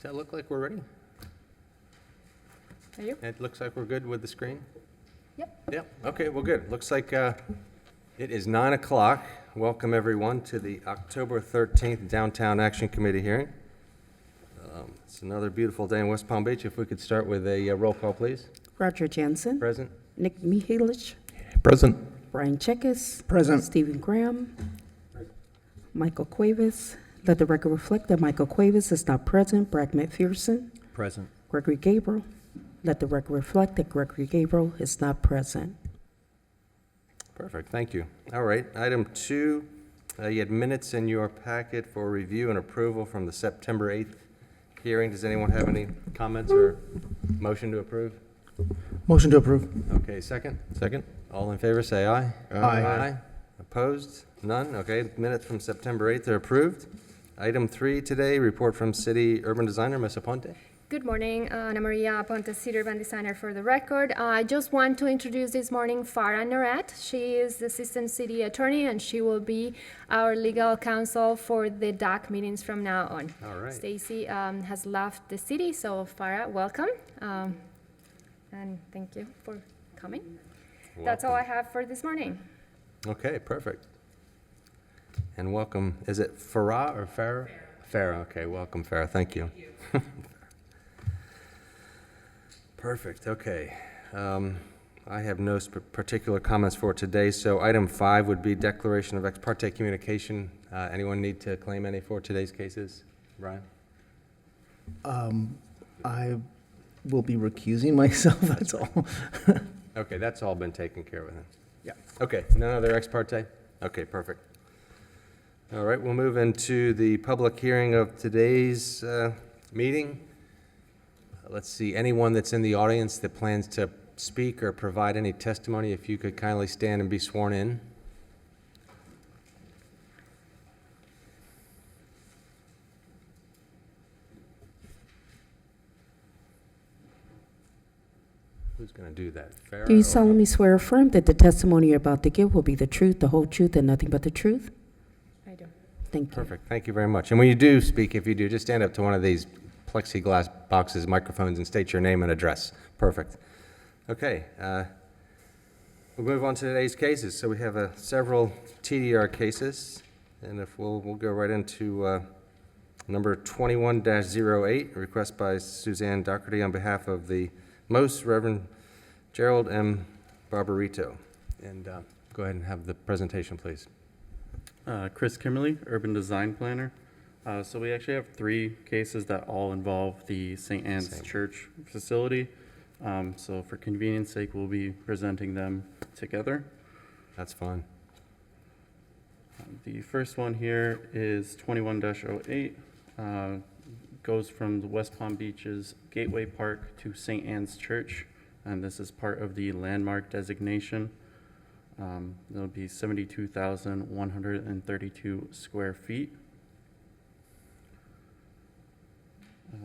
Does that look like we're ready? Are you? It looks like we're good with the screen? Yep. Yep, okay, well, good. Looks like it is 9 o'clock. Welcome, everyone, to the October 13th Downtown Action Committee hearing. It's another beautiful day in West Palm Beach. If we could start with a roll call, please. Roger Jensen. Present. Nick Mihalich. Present. Brian Checkis. Present. Stephen Graham. Michael Cuevas. Let the record reflect that Michael Cuevas is not present. Brad McPherson. Present. Gregory Gabriel. Let the record reflect that Gregory Gabriel is not present. Perfect, thank you. All right, item 2, you had minutes in your packet for review and approval from the September 8th hearing. Does anyone have any comments or motion to approve? Motion to approve. Okay, second? Second. All in favor, say aye. Aye. Opposed? None? Okay, minutes from September 8th are approved. Item 3 today, report from City Urban Designer, Ms. Aponte. Good morning, Ana Maria Aponte, City Urban Designer for the record. I just want to introduce this morning Farah Narat. She is the Assistant City Attorney, and she will be our legal counsel for the DAC meetings from now on. All right. Stacy has left the city, so Farah, welcome. And thank you for coming. That's all I have for this morning. Okay, perfect. And welcome, is it Farah or Farah? Farah, okay, welcome Farah, thank you. Perfect, okay. I have no particular comments for today, so item 5 would be declaration of ex parte communication. Anyone need to claim any for today's cases? Brian? I will be recusing myself, that's all. Okay, that's all been taken care of then. Yeah. Okay, none other ex parte? Okay, perfect. All right, we'll move into the public hearing of today's meeting. Let's see, anyone that's in the audience that plans to speak or provide any testimony, if you could kindly stand and be sworn in. Who's going to do that? Farrah Do you or- solemnly swear or affirm that the testimony you're about to give will be the truth, the whole truth, and nothing but the truth? I do. Thank you. Perfect, thank you very much. And when you do speak, if you do, just stand up to one of these plexiglass boxes, microphones, and state your name and address. Perfect. Okay, we'll move on to today's cases. So we have several TDR cases, and if we'll go right into number 21-08, request by Suzanne Doherty on behalf of the Most Reverend Gerald M. Barbarito. And go ahead and have the presentation, please. Chris Kimmerly, Urban Design Planner. So we actually have 3 cases that all involve the St. Anne's Same. Church facility. So for convenience sake, we'll be presenting them together. That's fine. The first one here is 21-08. Goes from the West Palm Beach's Gateway Park to St. Anne's Church, and this is part of the landmark designation. There'll be 72,132 square feet.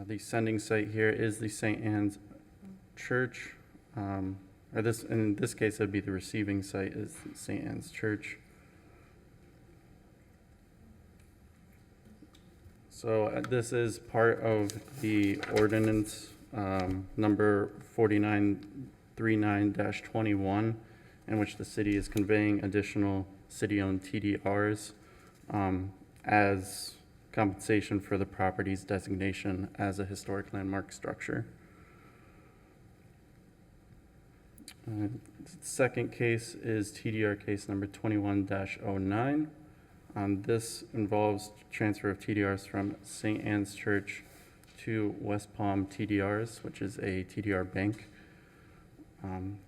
The sending site here is the St. Anne's Church, in this case, it'd be the receiving site is St. Anne's Church. So this is part of the ordinance number 4939-21, in which the city is conveying additional city-owned TDRs as compensation for the property's designation as a historic landmark structure. Second case is TDR case number 21-09. This involves transfer of TDRs from St. Anne's Church to West Palm TDRs, which is a TDR bank.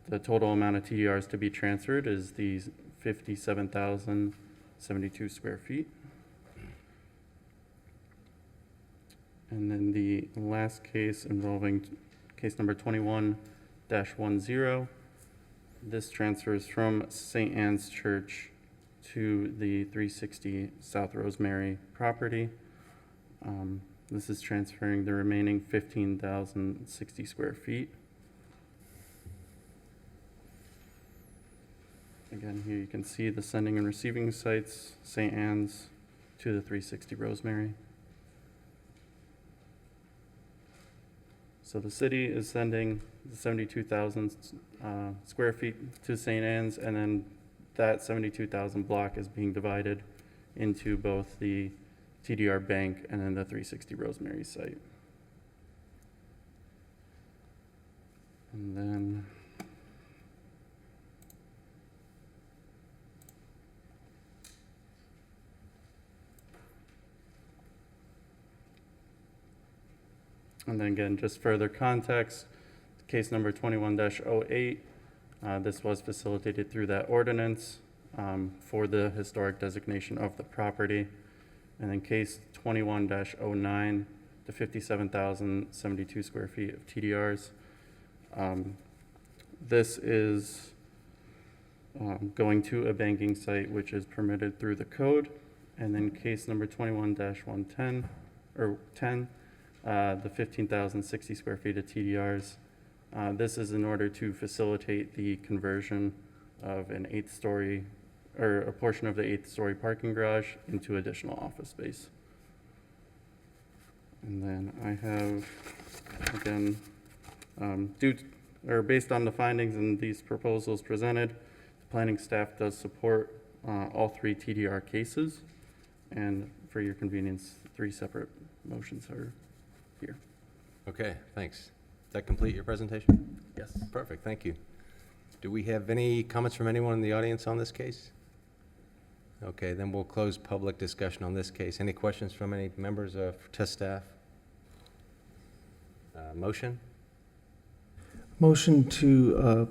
The total amount of TDRs to be transferred is these 57,072 square feet. And then the last case involving case number 21-10. This transfers from St. Anne's Church to the 360 South Rosemary property. This is transferring the remaining 15,060 square feet. Again, here you can see the sending and receiving sites, St. Anne's to the 360 Rosemary. So the city is sending 72,000 square feet to St. Anne's, and then that 72,000 block is being divided into both the TDR Bank and then the 360 Rosemary site. And then again, just further context, case number 21-08, this was facilitated through that ordinance for the historic designation of the property. And then case 21-09, the 57,072 square feet of TDRs. This is going to a banking site which is permitted through the code. And then case number 21-110, or 10, the 15,060 square feet of TDRs. This is in order to facilitate the conversion of an 8th-story, or a portion of the 8th-story parking garage into additional office space. And then I have, again, based on the findings and these proposals presented, the planning staff does support all 3 TDR cases. And for your convenience, 3 separate motions are here. Okay, thanks. Does that complete your presentation? Yes. Perfect, thank you. Do we have any comments from anyone in the audience on this case? Okay, then we'll close public discussion on this case. Any questions from any members of test staff? Motion? Motion to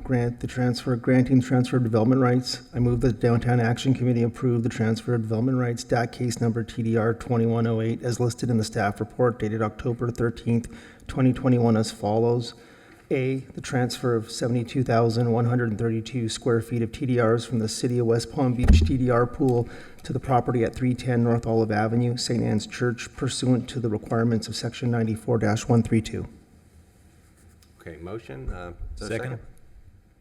granting transfer of development rights. I move that the Downtown Action Committee approve the transfer of development rights, DAC case number TDR 2108, as listed in the staff report dated October 13th, 2021 as follows. A, the transfer of 72,132 square feet of TDRs from the City of West Palm Beach TDR pool to the property at 310 North Olive Avenue, St. Anne's Church, pursuant to the requirements of Section 94-132. Okay, motion. Is there a second?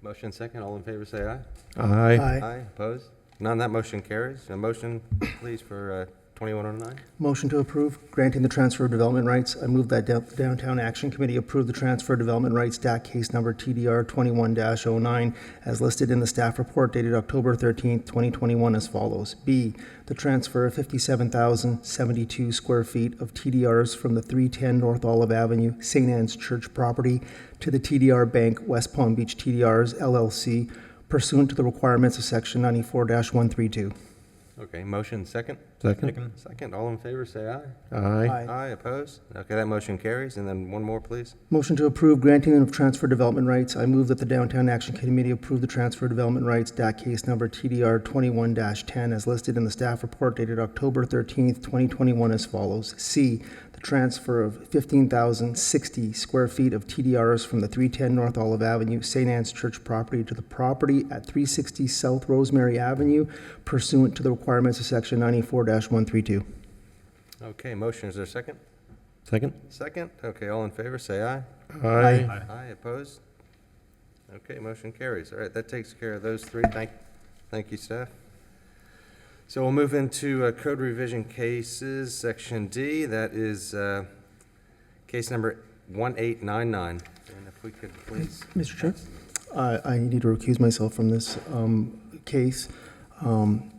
Motion second. All in favor, say aye. Aye. Aye, opposed? None, that motion carries. A motion, please, for 2109. Motion to approve, granting the transfer of development rights. I move that Downtown Action Committee approve the transfer of development rights, DAC case number TDR 21-09, as listed in the staff report dated October 13th, 2021 as follows. B, the transfer of 57,072 square feet of TDRs from the 310 North Olive Avenue, St. Anne's Church property to the TDR Bank, West Palm Beach TDRs, LLC, pursuant to the requirements of Section 94-132. Okay, motion second. Second. Second, all in favor, say aye. Aye. Aye, opposed? Okay, that motion carries. And then one more, please. Motion to approve granting of transfer development rights. I move that the Downtown Action Committee approve the transfer of development rights, DAC case number TDR 21-10, as listed in the staff report dated October 13th, 2021 as follows. C, the transfer of 15,060 square feet of TDRs from the 310 North Olive Avenue, St. Anne's Church property to the property at 360 South Rosemary Avenue, pursuant to the requirements of Section 94-132. Okay, motion, is there a second? Second. Second, okay, all in favor, say aye. Aye. Aye, opposed? Okay, motion carries. All right, that takes care of those 3. Thank you, staff. So we'll move into code revision cases, section D. That is case number 1899. And if we could please. Mr. Chair, I need to recuse myself from this case. I'm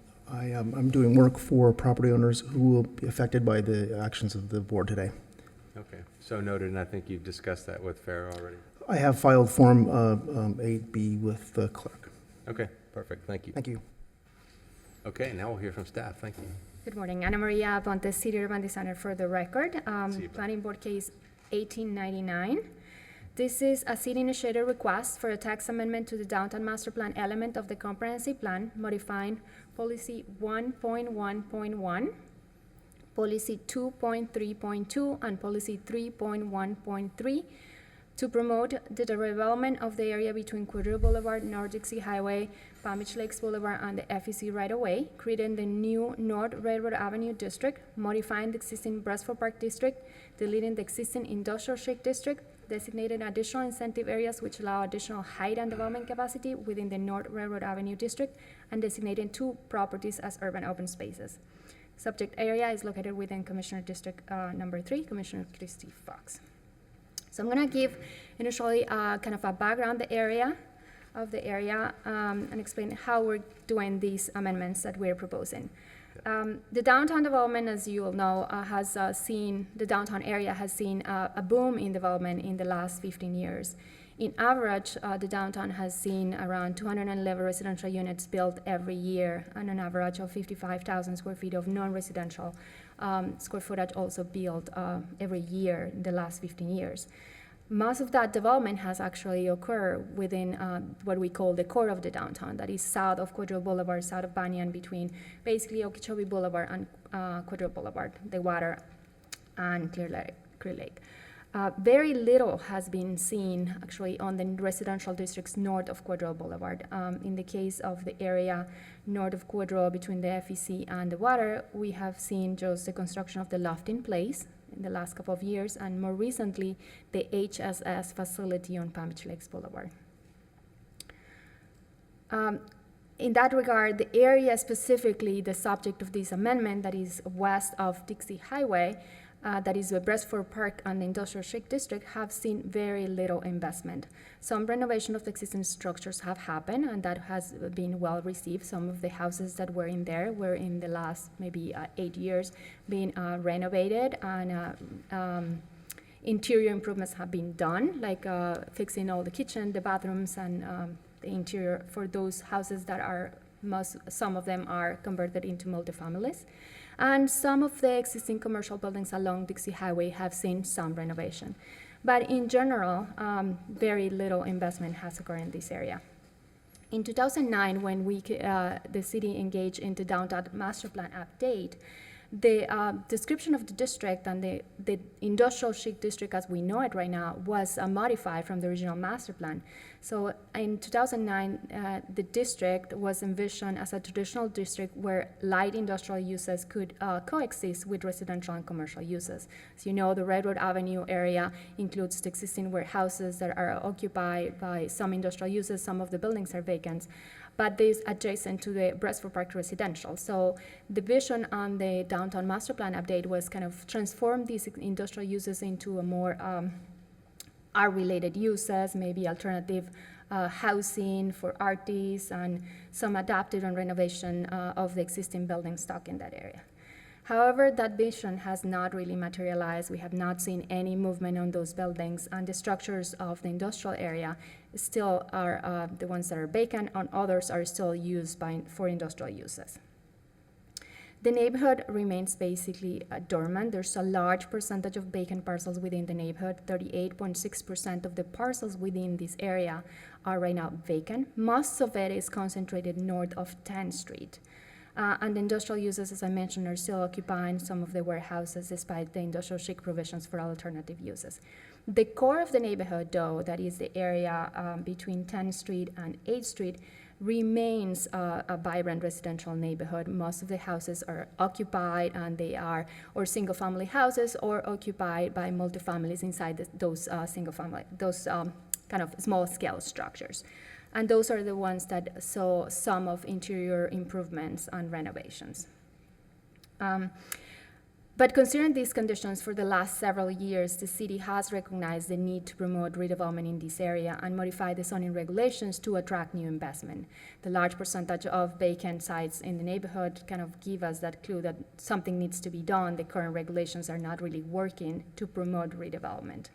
doing work for property owners who will be affected by the actions of the board today. Okay, so noted, and I think you've discussed that with Farah already. I have filed Form 8B with the clerk. Okay, perfect, thank you. Thank you. Okay, now we'll hear from staff, thank you. Good morning. Ana Maria Pontes, City Urban Designer for the record. See you. Planning Board Case 1899. This is a city initiated request for a text amendment to the Downtown Master Plan element of the Comprehensive Plan, modifying Policy 1.1.1, Policy 2.3.2, and Policy 3.1.3 to promote the development of the area between Quadrille Boulevard, North Dixie Highway, Palm Beach Lakes Boulevard, and the FEC right-of-way, creating the new North Railroad Avenue District, modifying the existing Brasford Park District, deleting the existing Industrial Shake District, designating additional incentive areas which allow additional height and development capacity within the North Railroad Avenue District, and designating 2 properties as urban open spaces. Subject area is located within Commissioner District number 3, Commissioner Christy Fox. So I'm going to give initially kind of a background of the area and explain how we're doing these amendments that we're proposing. The downtown development, as you all know, the downtown area has seen a boom in development in the last 15 years. In average, the downtown has seen around 211 residential units built every year, and an average of 55,000 square feet of non-residential square footage also built every year in the last 15 years. Most of that development has actually occurred within what we call the core of the downtown, that is south of Quadro Boulevard, south of Banyan, between basically Okeechobee Boulevard and Quadro Boulevard, the water, and Clear Lake. Very little has been seen actually on the residential districts north of Quadro Boulevard. In the case of the area north of Quadro, between the FEC and the water, we have seen just the construction of the loft in place in the last couple of years, and more recently, the HSS facility on Palm Beach Lakes Boulevard. In that regard, the area specifically the subject of this amendment, that is west of Dixie Highway, that is the Brestford Park and the Industrial Shake District, have seen very little investment. Some renovation of the existing structures have happened, and that has been well received. Some of the houses that were in there were in the last maybe 8 years being renovated, and interior improvements have been done, like fixing all the kitchen, the bathrooms, and the interior for those houses that are some of them are converted into multifamilies. And some of the existing commercial buildings along Dixie Highway have seen some renovation. But in general, very little investment has occurred in this area. In 2009, when the city engaged in the downtown master plan update, the description of the district and the industrial chic district as we know it right now was modified from the original master plan. So in 2009, the district was envisioned as a traditional district where light industrial uses could coexist with residential and commercial uses. As you know, the Redwood Avenue area includes the existing warehouses that are occupied by some industrial uses. Some of the buildings are vacant, but this is adjacent to the Brestford Park residential. So the vision on the downtown master plan update was kind of transform these industrial uses into a more art-related uses, maybe alternative housing for artists, and some adaptive and renovation of the existing building stock in that area. However, that vision has not really materialized. We have not seen any movement on those buildings, and the structures of the industrial area still are the ones that are vacant, and others are still used for industrial uses. The neighborhood remains basically dormant. There's a large percentage of vacant parcels within the neighborhood. 38.6% of the parcels within this area are right now vacant. Most of it is concentrated north of 10th Street. And the industrial uses, as I mentioned, are still occupying some of the warehouses despite the industrial chic provisions for alternative uses. The core of the neighborhood, though, that is the area between 10th Street and 8th Street, remains a vibrant residential neighborhood. Most of the houses are occupied, and they are or single-family houses or occupied by multifamilies inside those single-family, those kind of small-scale structures. And those are the ones that saw some of interior improvements and renovations. But considering these conditions for the last several years, the city has recognized the need to promote redevelopment in this area and modify the zoning regulations to attract new investment. The large percentage of vacant sites in the neighborhood kind of give us that clue that something needs to be done. The current regulations are not really working to promote redevelopment.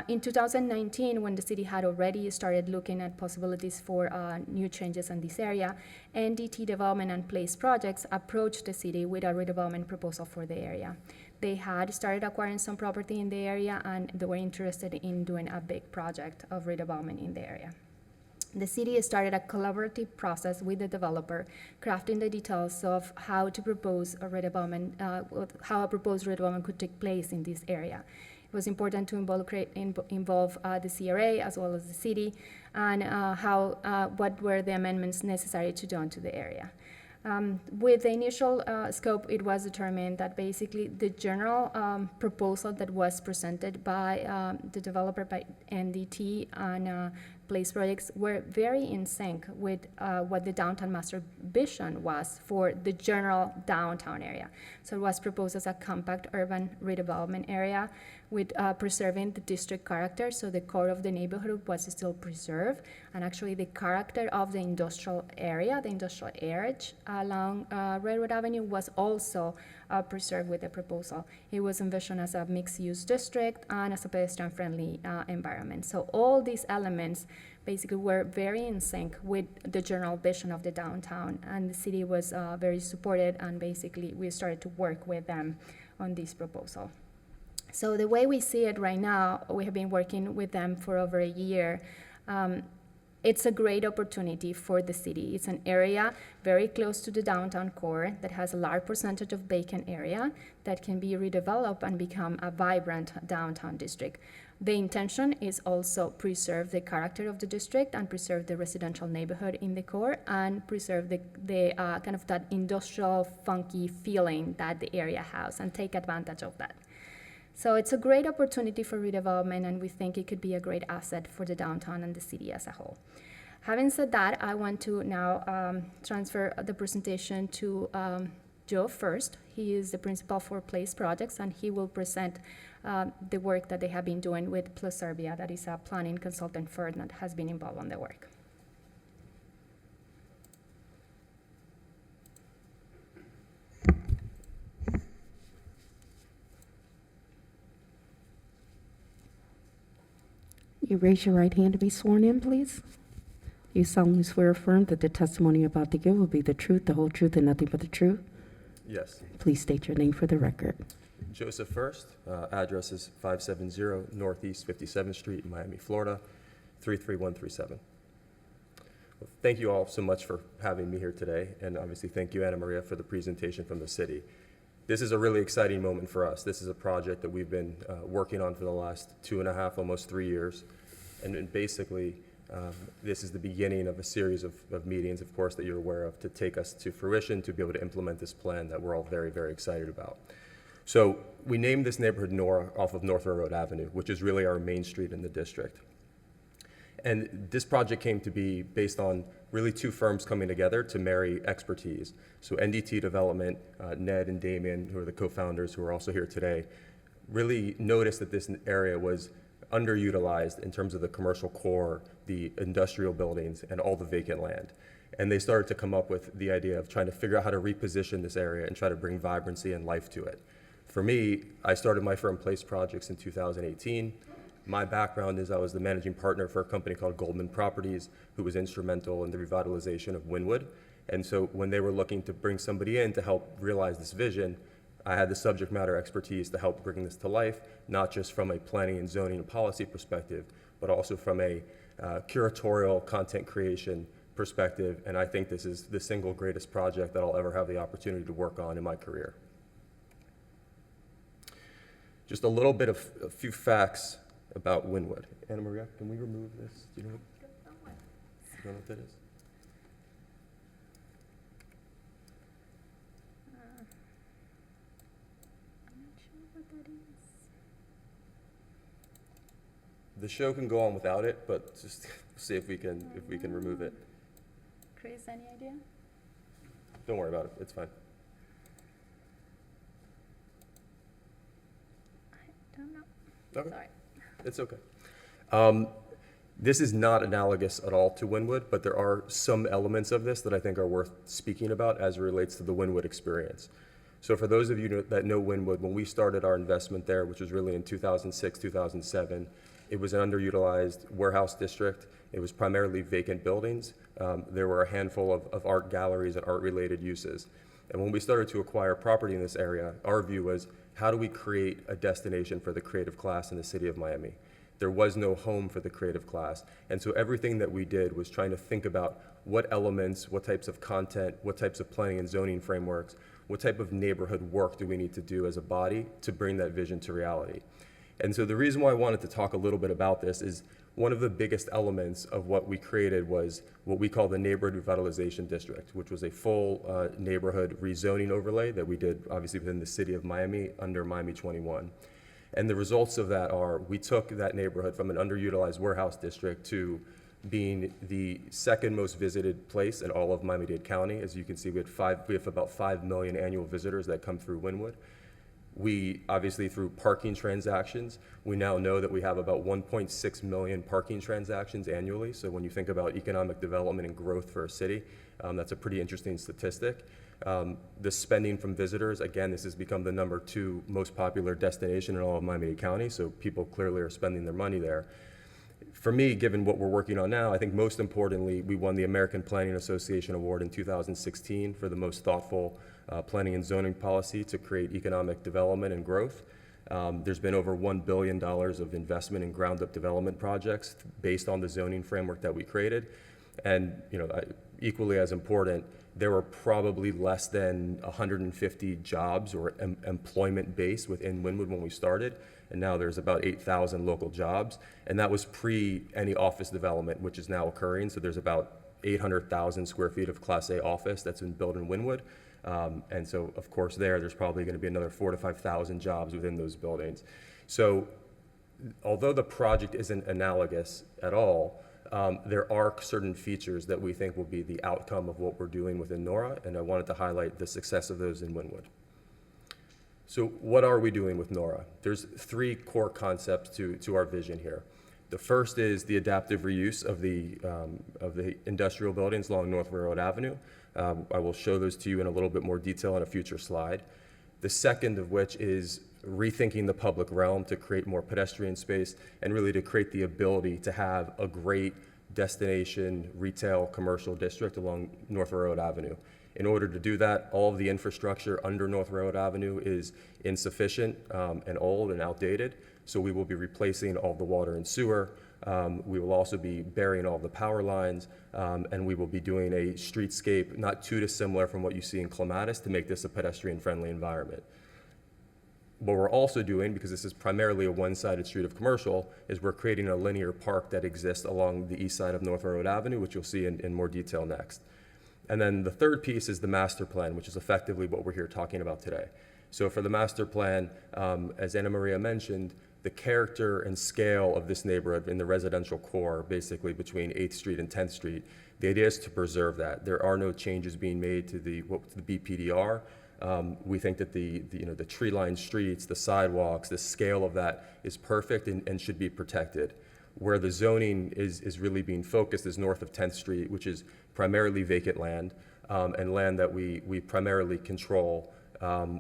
In 2019, when the city had already started looking at possibilities for new changes in this area, NDT Development and Place Projects approached the city with a redevelopment proposal for the area. They had started acquiring some property in the area, and they were interested in doing a big project of redevelopment in the area. The city started a collaborative process with the developer, crafting the details of how to propose a redevelopment, how a proposed redevelopment could take place in this area. It was important to involve the CRA as well as the city, and what were the amendments necessary to do to the area. With the initial scope, it was determined that basically the general proposal that was presented by the developer, by NDT and Place Projects, were very in sync with what the downtown master vision was for the general downtown area. So it was proposed as a compact urban redevelopment area with preserving the district character, so the core of the neighborhood was still preserved, and actually the character of the industrial area, the industrial edge along Railroad Avenue was also preserved with the proposal. It was envisioned as a mixed-use district and as a pedestrian-friendly environment. So all these elements basically were very in sync with the general vision of the downtown, and the city was very supported, and basically we started to work with them on this proposal. So the way we see it right now, we have been working with them for over a year. It's a great opportunity for the city. It's an area very close to the downtown core that has a large percentage of vacant area that can be redeveloped and become a vibrant downtown district. The intention is also preserve the character of the district and preserve the residential neighborhood in the core and preserve the kind of that industrial funky feeling that the area has and take advantage of that. So it's a great opportunity for redevelopment, and we think it could be a great asset for the downtown and the city as a whole. Having said that, I want to now transfer the presentation to Joe first. He is the principal for Place Projects, and he will present the work that they have been doing with Plus Serbia, that is a planning consultant firm that has been involved on the work. You raise your right hand to be sworn in, please. You solemnly swear or affirm that the testimony you're about to give will be the truth, the whole truth, and nothing but the truth. Yes. Please state your name for the record. Joseph First, address is 570 Northeast 57th Street, Miami, Florida, 33137. Well, thank you all so much for having me here today, and obviously thank you, Anna Maria, for the presentation from the city. This is a really exciting moment for us. This is a project that we've been working on for the last 2.5, almost 3 years, and basically this is the beginning of a series of meetings, of course, that you're aware of, to take us to fruition, to be able to implement this plan that we're all very, very excited about. So we named this neighborhood Nora off of North Railroad Avenue, which is really our main street in the district. And this project came to be based on really two firms coming together to marry expertise. So NDT Development, Ned and Damien, who are the co-founders, who are also here today, really noticed that this area was underutilized in terms of the commercial core, the industrial buildings, and all the vacant land. And they started to come up with the idea of trying to figure out how to reposition this area and try to bring vibrancy and life to it. For me, I started my firm Place Projects in 2018. My background is I was the managing partner for a company called Goldman Properties, who was instrumental in the revitalization of Wynwood. And so when they were looking to bring somebody in to help realize this vision, I had the subject matter expertise to help bring this to life, not just from a planning and zoning and policy perspective, but also from a curatorial content creation perspective. And I think this is the single greatest project that I'll ever have the opportunity to work on in my career. Just a little bit of a few facts about Wynwood. Anna Maria, can we remove this? Do you know what that is? I'm not sure what that is. The show can go on without it, but just see if we can remove it. Chris, any idea? Don't worry about it. It's fine. I don't know. Okay. Sorry. It's okay. This is not analogous at all to Wynwood, but there are some elements of this that I think are worth speaking about as it relates to the Wynwood experience. So for those of you that know Wynwood, when we started our investment there, which was really in 2006, 2007, it was an underutilized warehouse district. It was primarily vacant buildings. There were a handful of art galleries and art-related uses. And when we started to acquire property in this area, our view was, how do we create a destination for the creative class in the city of Miami? There was no home for the creative class. And so everything that we did was trying to think about what elements, what types of content, what types of planning and zoning frameworks, what type of neighborhood work do we need to do as a body to bring that vision to reality. And so the reason why I wanted to talk a little bit about this is one of the biggest elements of what we created was what we call the Neighborhood Revitalization District, which was a full neighborhood rezoning overlay that we did obviously within the city of Miami under Miami 21. And the results of that are, we took that neighborhood from an underutilized warehouse district to being the second most visited place in all of Miami-Dade County. As you can see, we have about 5 million annual visitors that come through Wynwood. We, obviously, through parking transactions, we now know that we have about 1.6 million parking transactions annually. So when you think about economic development and growth for a city, that's a pretty interesting statistic. The spending from visitors, again, this has become the #2 most popular destination in all of Miami-Dade County, so people clearly are spending their money there. For me, given what we're working on now, I think most importantly, we won the American Planning Association Award in 2016 for the most thoughtful planning and zoning policy to create economic development and growth. There's been over $1 billion of investment in ground-up development projects based on the zoning framework that we created. And equally as important, there were probably less than 150 jobs or employment base within Wynwood when we started, and now there's about 8,000 local jobs, and that was pre any office development, which is now occurring. So there's about 800,000 square feet of Class A office that's been built in Wynwood. And so, of course, there's probably going to be another 4,000 to 5,000 jobs within those buildings. So although the project isn't analogous at all, there are certain features that we think will be the outcome of what we're doing within Nora, and I wanted to highlight the success of those in Wynwood. So what are we doing with Nora? There's 3 core concepts to our vision here. The first is the adaptive reuse of the industrial buildings along North Railroad Avenue. I will show those to you in a little bit more detail on a future slide. The second of which is rethinking the public realm to create more pedestrian space and really to create the ability to have a great destination retail commercial district along North Railroad Avenue. In order to do that, all of the infrastructure under North Railroad Avenue is insufficient and old and outdated, so we will be replacing all the water and sewer. We will also be burying all the power lines, and we will be doing a streetscape not too dissimilar from what you see in Clematis to make this a pedestrian-friendly environment. What we're also doing, because this is primarily a one-sided street of commercial, is we're creating a linear park that exists along the east side of North Railroad Avenue, which you'll see in more detail next. And then the third piece is the master plan, which is effectively what we're here talking about today. So for the master plan, as Anna Maria mentioned, the character and scale of this neighborhood in the residential core, basically between 8th Street and 10th Street, the idea is to preserve that. There are no changes being made to the BPDR. We think that the tree-lined streets, the sidewalks, the scale of that is perfect and should be protected. Where the zoning is really being focused is north of 10th Street, which is primarily vacant land and land that we primarily control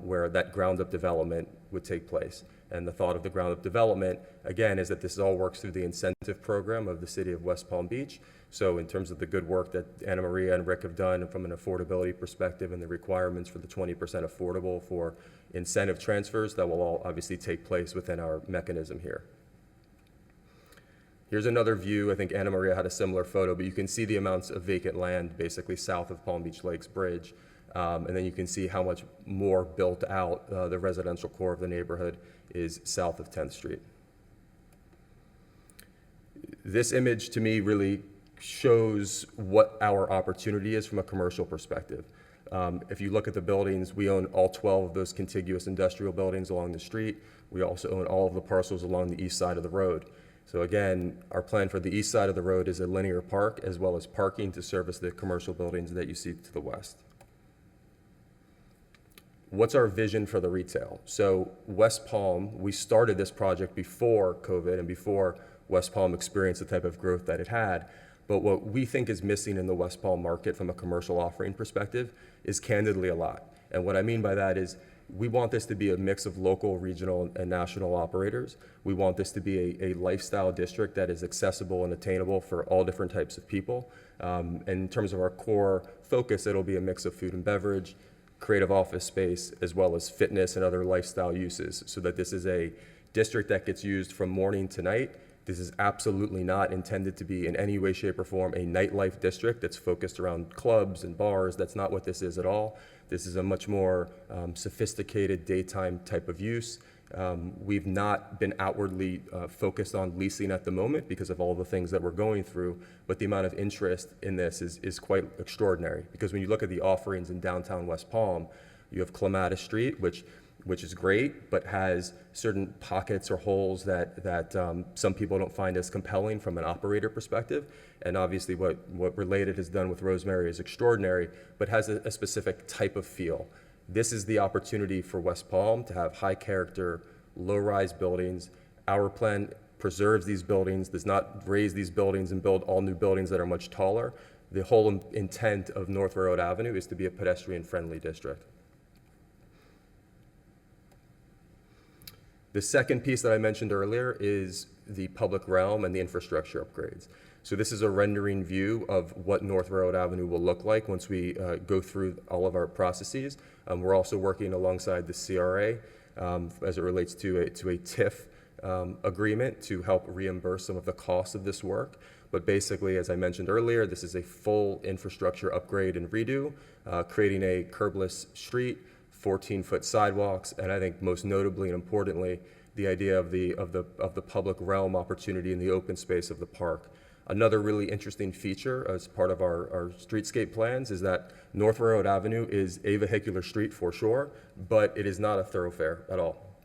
where that ground-up development would take place. And the thought of the ground-up development, again, is that this all works through the incentive program of the city of West Palm Beach. So in terms of the good work that Anna Maria and Rick have done from an affordability perspective and the requirements for the 20% affordable for incentive transfers, that will all obviously take place within our mechanism here. Here's another view. I think Anna Maria had a similar photo, but you can see the amounts of vacant land basically south of Palm Beach Lakes Bridge. And then you can see how much more built out the residential core of the neighborhood is south of 10th Street. This image to me really shows what our opportunity is from a commercial perspective. If you look at the buildings, we own all 12 of those contiguous industrial buildings along the street. We also own all of the parcels along the east side of the road. So again, our plan for the east side of the road is a linear park as well as parking to service the commercial buildings that you see to the west. What's our vision for the retail? So West Palm, we started this project before COVID and before West Palm experienced the type of growth that it had. But what we think is missing in the West Palm market from a commercial offering perspective is candidly a lot. And what I mean by that is we want this to be a mix of local, regional, and national operators. We want this to be a lifestyle district that is accessible and attainable for all different types of people. And in terms of our core focus, it'll be a mix of food and beverage, creative office space, as well as fitness and other lifestyle uses, so that this is a district that gets used from morning to night. This is absolutely not intended to be in any way, shape, or form a nightlife district that's focused around clubs and bars. That's not what this is at all. This is a much more sophisticated daytime type of use. We've not been outwardly focused on leasing at the moment because of all the things that we're going through, but the amount of interest in this is quite extraordinary. Because when you look at the offerings in downtown West Palm, you have Clematis Street, which is great, but has certain pockets or holes that some people don't find as compelling from an operator perspective. And obviously what Related has done with Rosemary is extraordinary, but has a specific type of feel. This is the opportunity for West Palm to have high-character, low-rise buildings. Our plan preserves these buildings, does not raise these buildings and build all new buildings that are much taller. The whole intent of North Railroad Avenue is to be a pedestrian-friendly district. The second piece that I mentioned earlier is the public realm and the infrastructure upgrades. So this is a rendering view of what North Railroad Avenue will look like once we go through all of our processes. We're also working alongside the CRA as it relates to a TIF agreement to help reimburse some of the costs of this work. But basically, as I mentioned earlier, this is a full infrastructure upgrade and redo, creating a curbless street, 14-foot sidewalks, and I think most notably and importantly, the idea of the public realm opportunity in the open space of the park. Another really interesting feature as part of our streetscape plans is that North Railroad Avenue is a vehicular street for sure, but it is not a thoroughfare at all.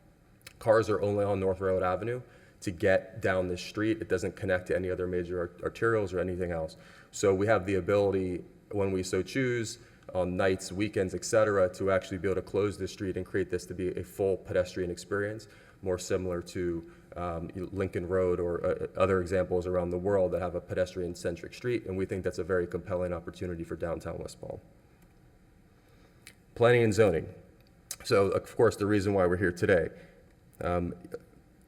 Cars are only on North Railroad Avenue to get down this street. It doesn't connect to any other major arterials or anything else. So we have the ability, when we so choose, on nights, weekends, et cetera, to actually be able to close this street and create this to be a full pedestrian experience, more similar to Lincoln Road or other examples around the world that have a pedestrian-centric street, and we think that's a very compelling opportunity for downtown West Palm. Planning and zoning. So, of course, the reason why we're here today.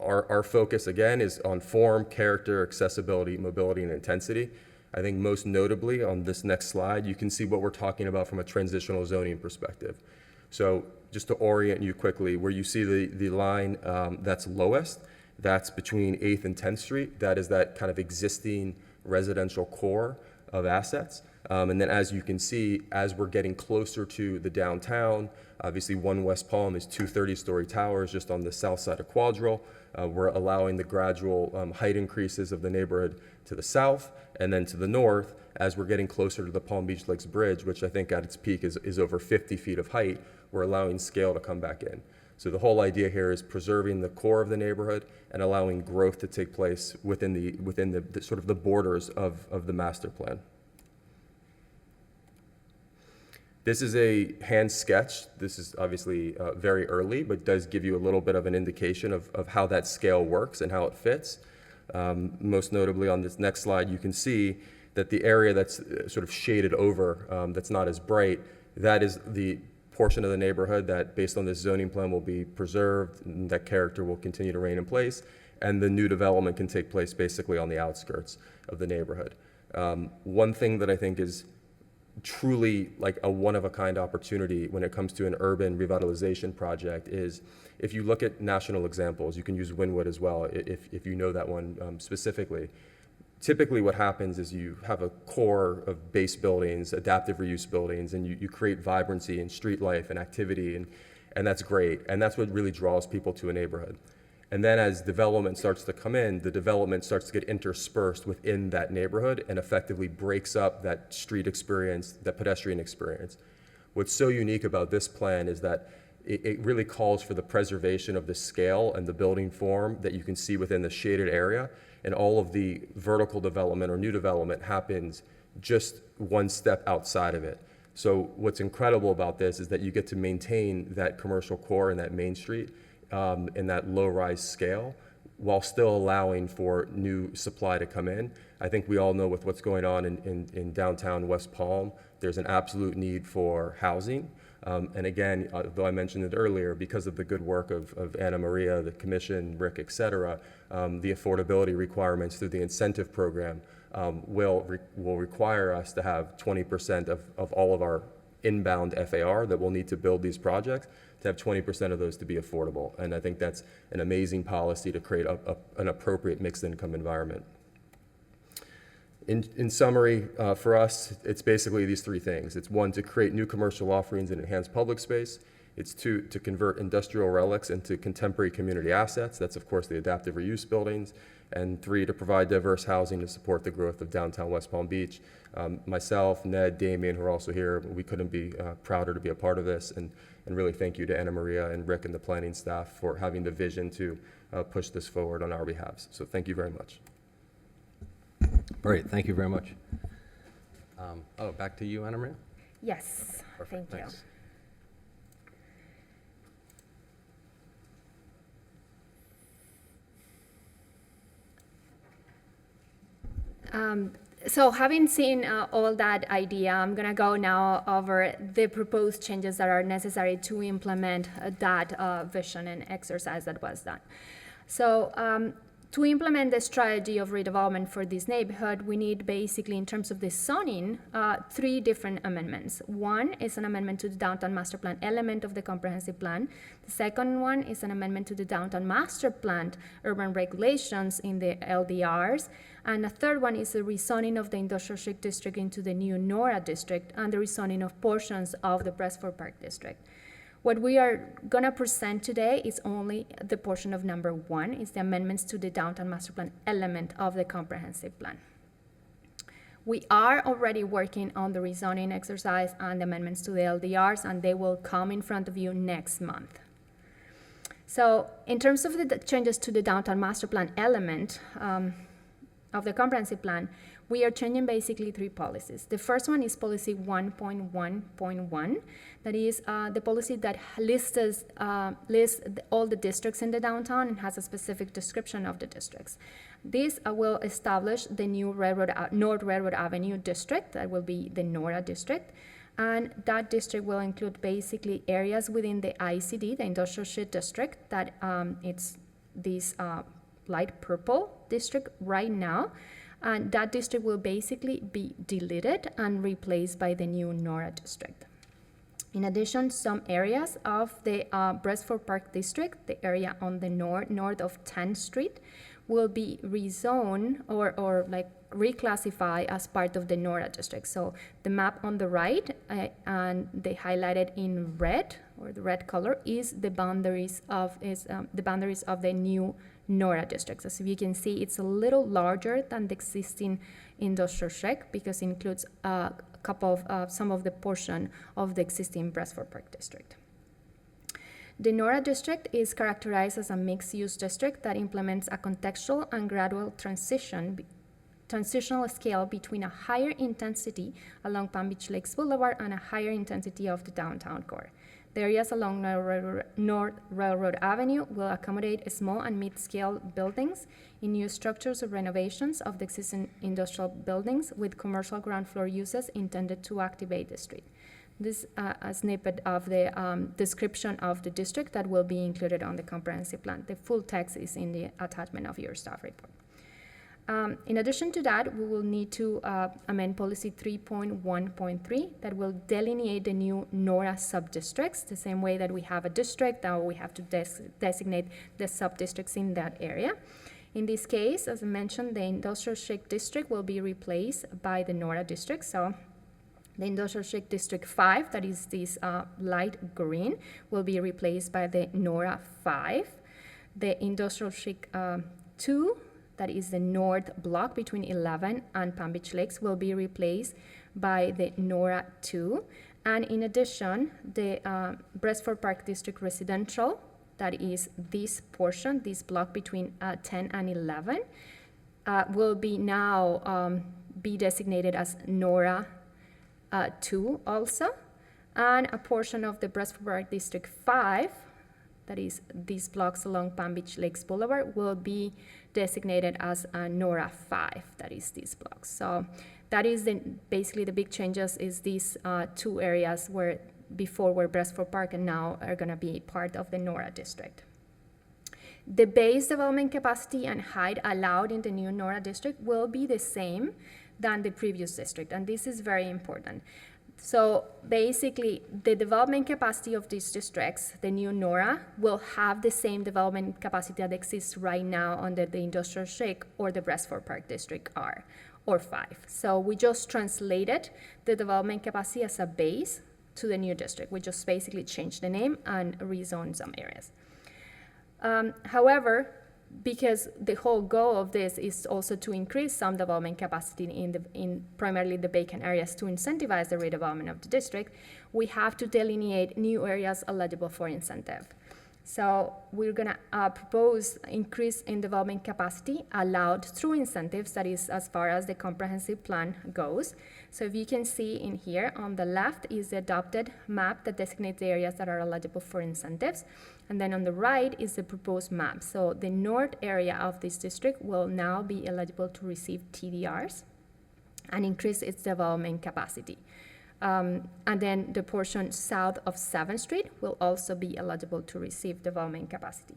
Our focus, again, is on form, character, accessibility, mobility, and intensity. I think most notably on this next slide, you can see what we're talking about from a transitional zoning perspective. So just to orient you quickly, where you see the line that's lowest, that's between 8th and 10th Street. That is that kind of existing residential core of assets. And then as you can see, as we're getting closer to the downtown, obviously One West Palm is 2 30-story towers just on the south side of Quadrille. We're allowing the gradual height increases of the neighborhood to the south, and then to the north, as we're getting closer to the Palm Beach Lakes Bridge, which I think at its peak is over 50 feet of height, we're allowing scale to come back in. So the whole idea here is preserving the core of the neighborhood and allowing growth to take place within the sort of the borders of the master plan. This is a hand sketch. This is obviously very early, but does give you a little bit of an indication of how that scale works and how it fits. Most notably on this next slide, you can see that the area that's sort of shaded over, that's not as bright, that is the portion of the neighborhood that, based on this zoning plan, will be preserved, and that character will continue to reign in place, and the new development can take place basically on the outskirts of the neighborhood. One thing that I think is truly like a one-of-a-kind opportunity when it comes to an urban revitalization project is, if you look at national examples, you can use Wynwood as well if you know that one specifically. Typically what happens is you have a core of base buildings, adaptive reuse buildings, and you create vibrancy and street life and activity, and that's great. And that's what really draws people to a neighborhood. And then as development starts to come in, the development starts to get interspersed within that neighborhood and effectively breaks up that street experience, that pedestrian experience. What's so unique about this plan is that it really calls for the preservation of the scale and the building form that you can see within the shaded area, and all of the vertical development or new development happens just one step outside of it. So what's incredible about this is that you get to maintain that commercial core in that main street in that low-rise scale, while still allowing for new supply to come in. I think we all know with what's going on in downtown West Palm, there's an absolute need for housing. And again, though I mentioned it earlier, because of the good work of Anna Maria, the commission, Rick, et cetera, the affordability requirements through the incentive program will require us to have 20% of all of our inbound FAR that we'll need to build these projects, to have 20% of those to be affordable. And I think that's an amazing policy to create an appropriate mixed income environment. In summary, for us, it's basically these three things. It's one, to create new commercial offerings and enhance public space. It's two, to convert industrial relics into contemporary community assets. That's, of course, the adaptive reuse buildings. And three, to provide diverse housing to support the growth of downtown West Palm Beach. Myself, Ned, Damien, who are also here, we couldn't be prouder to be a part of this. And really thank you to Anna Maria and Rick and the planning staff for having the vision to push this forward on our behalf. So thank you very much. Great, thank you very much. Back to you, Anna Maria. Yes, Perfect, thank you. thanks. So having seen all that idea, I'm going to go now over the proposed changes that are necessary to implement that vision and exercise that was done. So to implement the strategy of redevelopment for this neighborhood, we need basically, in terms of the zoning, 3 different amendments. One is an amendment to the downtown master plan element of the comprehensive plan. The second one is an amendment to the downtown master plan urban regulations in the LDRs. And the third one is the rezoning of the industrial street district into the new NORA district and the rezoning of portions of the Brestford Park district. What we are going to present today is only the portion of number 1, is the amendments to the downtown master plan element of the comprehensive plan. We are already working on the rezoning exercise and the amendments to the LDRs, and they will come in front of you next month. So in terms of the changes to the downtown master plan element of the comprehensive plan, we are changing basically 3 policies. The first one is policy 1.1.1. That is the policy that lists all the districts in the downtown and has a specific description of the districts. This will establish the new North Railroad Avenue district. That will be the NORA district. And that district will include basically areas within the ICD, the Industrial Street District, that it's this light purple district right now. And that district will basically be deleted and replaced by the new NORA district. In addition, some areas of the Brestford Park district, the area on the north of 10th Street, will be rezoned or like reclassified as part of the NORA district. So the map on the right, and they highlighted in red, or the red color, is the boundaries of the new NORA districts. As you can see, it's a little larger than the existing industrial check because it includes some of the portion of the existing Brestford Park district. The NORA district is characterized as a mixed-use district that implements a contextual and gradual transitional scale between a higher intensity along Palm Beach Lakes Boulevard and a higher intensity of the downtown core. The areas along North Railroad Avenue will accommodate small and mid-scale buildings in new structures or renovations of the existing industrial buildings with commercial ground floor uses intended to activate the street. This is a snippet of the description of the district that will be included on the comprehensive plan. The full text is in the attachment of your staff report. In addition to that, we will need to amend policy 3.1.3 that will delineate the new NORA subdistricts, the same way that we have a district, now we have to designate the subdistricts in that area. In this case, as I mentioned, the industrial chic district will be replaced by the NORA district. So the industrial chic district 5, that is this light green, will be replaced by the NORA 5. The industrial chic 2, that is the north block between 11 and Palm Beach Lakes, will be replaced by the NORA 2. And in addition, the Brestford Park District Residential, that is this portion, this block between 10 and 11, will be now be designated as NORA 2 also. And a portion of the Brestford Park District 5, that is these blocks along Palm Beach Lakes Boulevard, will be designated as NORA 5, that is these blocks. So that is basically the big changes is these 2 areas where before were Brestford Park and now are gonna be part of the NORA district. The base development capacity and height allowed in the new NORA district will be the same than the previous district, and this is very important. So basically, the development capacity of these districts, the new NORA, will have the same development capacity that exists right now under the industrial shake or the Brestford Park District R or 5. So we just translated the development capacity as a base to the new district. We just basically changed the name and rezoned some areas. However, because the whole goal of this is also to increase some development capacity in primarily the vacant areas to incentivize the redevelopment of the district, we have to delineate new areas eligible for incentive. So we're gonna propose increase in development capacity allowed through incentives, that is as far as the comprehensive plan goes. So if you can see in here, on the left is the adopted map that designates the areas that are eligible for incentives. And then on the right is the proposed map. So the north area of this district will now be eligible to receive TDRs and increase its development capacity. And then the portion south of 7th Street will also be eligible to receive development capacity.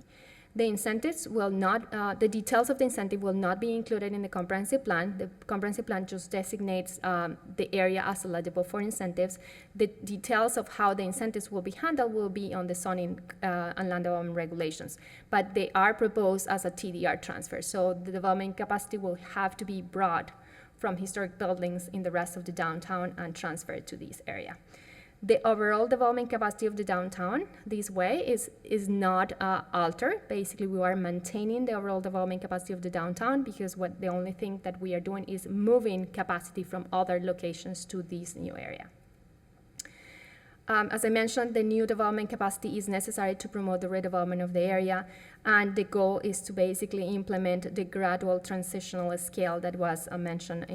The incentives will not, the details of the incentive will not be included in the comprehensive plan. The comprehensive plan just designates the area as eligible for incentives. The details of how the incentives will be handled will be on the zoning and land development regulations, but they are proposed as a TDR transfer. So the development capacity will have to be brought from historic buildings in the rest of the downtown and transferred to this area. The overall development capacity of the downtown this way is not altered. Basically, we are maintaining the overall development capacity of the downtown because the only thing that we are doing is moving capacity from other locations to this new area. As I mentioned, the new development capacity is necessary to promote the redevelopment of the area, and the goal is to basically implement the gradual transitional scale that was mentioned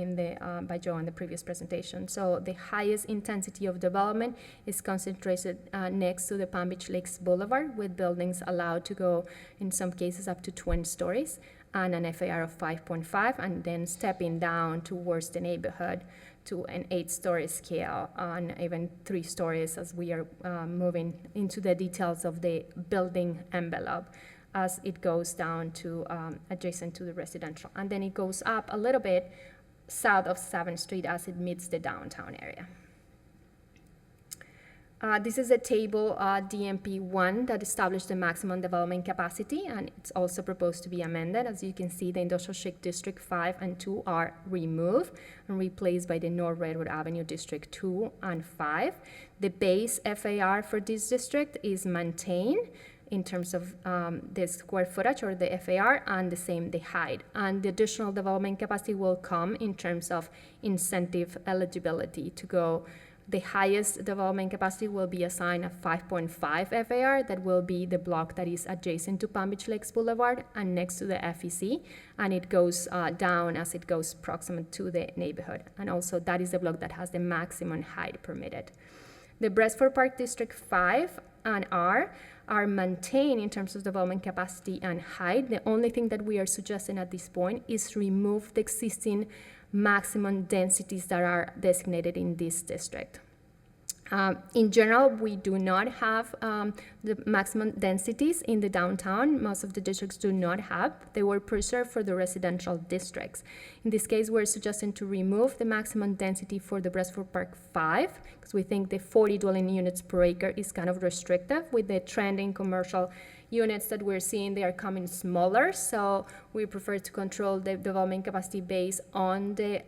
by Joe in the previous presentation. So the highest intensity of development is concentrated next to the Palm Beach Lakes Boulevard, with buildings allowed to go, in some cases, up to 20 stories, and an FAR of 5.5, and then stepping down towards the neighborhood to an 8-story scale, and even 3 stories as we are moving into the details of the building envelope as it goes down to adjacent to the residential. And then it goes up a little bit south of 7th Street as it meets the downtown area. This is a table DMP1 that established the maximum development capacity, and it's also proposed to be amended. As you can see, the Industrial Chic District 5 and 2 are removed and replaced by the North Redwood Avenue District 2 and 5. The base FAR for this district is maintained in terms of the square footage, or the FAR, and the same the height. And the additional development capacity will come in terms of incentive eligibility to go. The highest development capacity will be assigned a 5.5 FAR. That will be the block that is adjacent to Palm Beach Lakes Boulevard and next to the FEC, and it goes down as it goes proximate to the neighborhood. And also that is the block that has the maximum height permitted. The Brestford Park District 5 and R are maintained in terms of development capacity and height. The only thing that we are suggesting at this point is remove the existing maximum densities that are designated in this district. In general, we do not have the maximum densities in the downtown. Most of the districts do not have. They were preserved for the residential districts. In this case, we're suggesting to remove the maximum density for the Brestford Park 5, because we think the 40 dwelling units per acre is kind of restrictive. With the trend in commercial units that we're seeing, they are coming smaller, so we prefer to control the development capacity based on the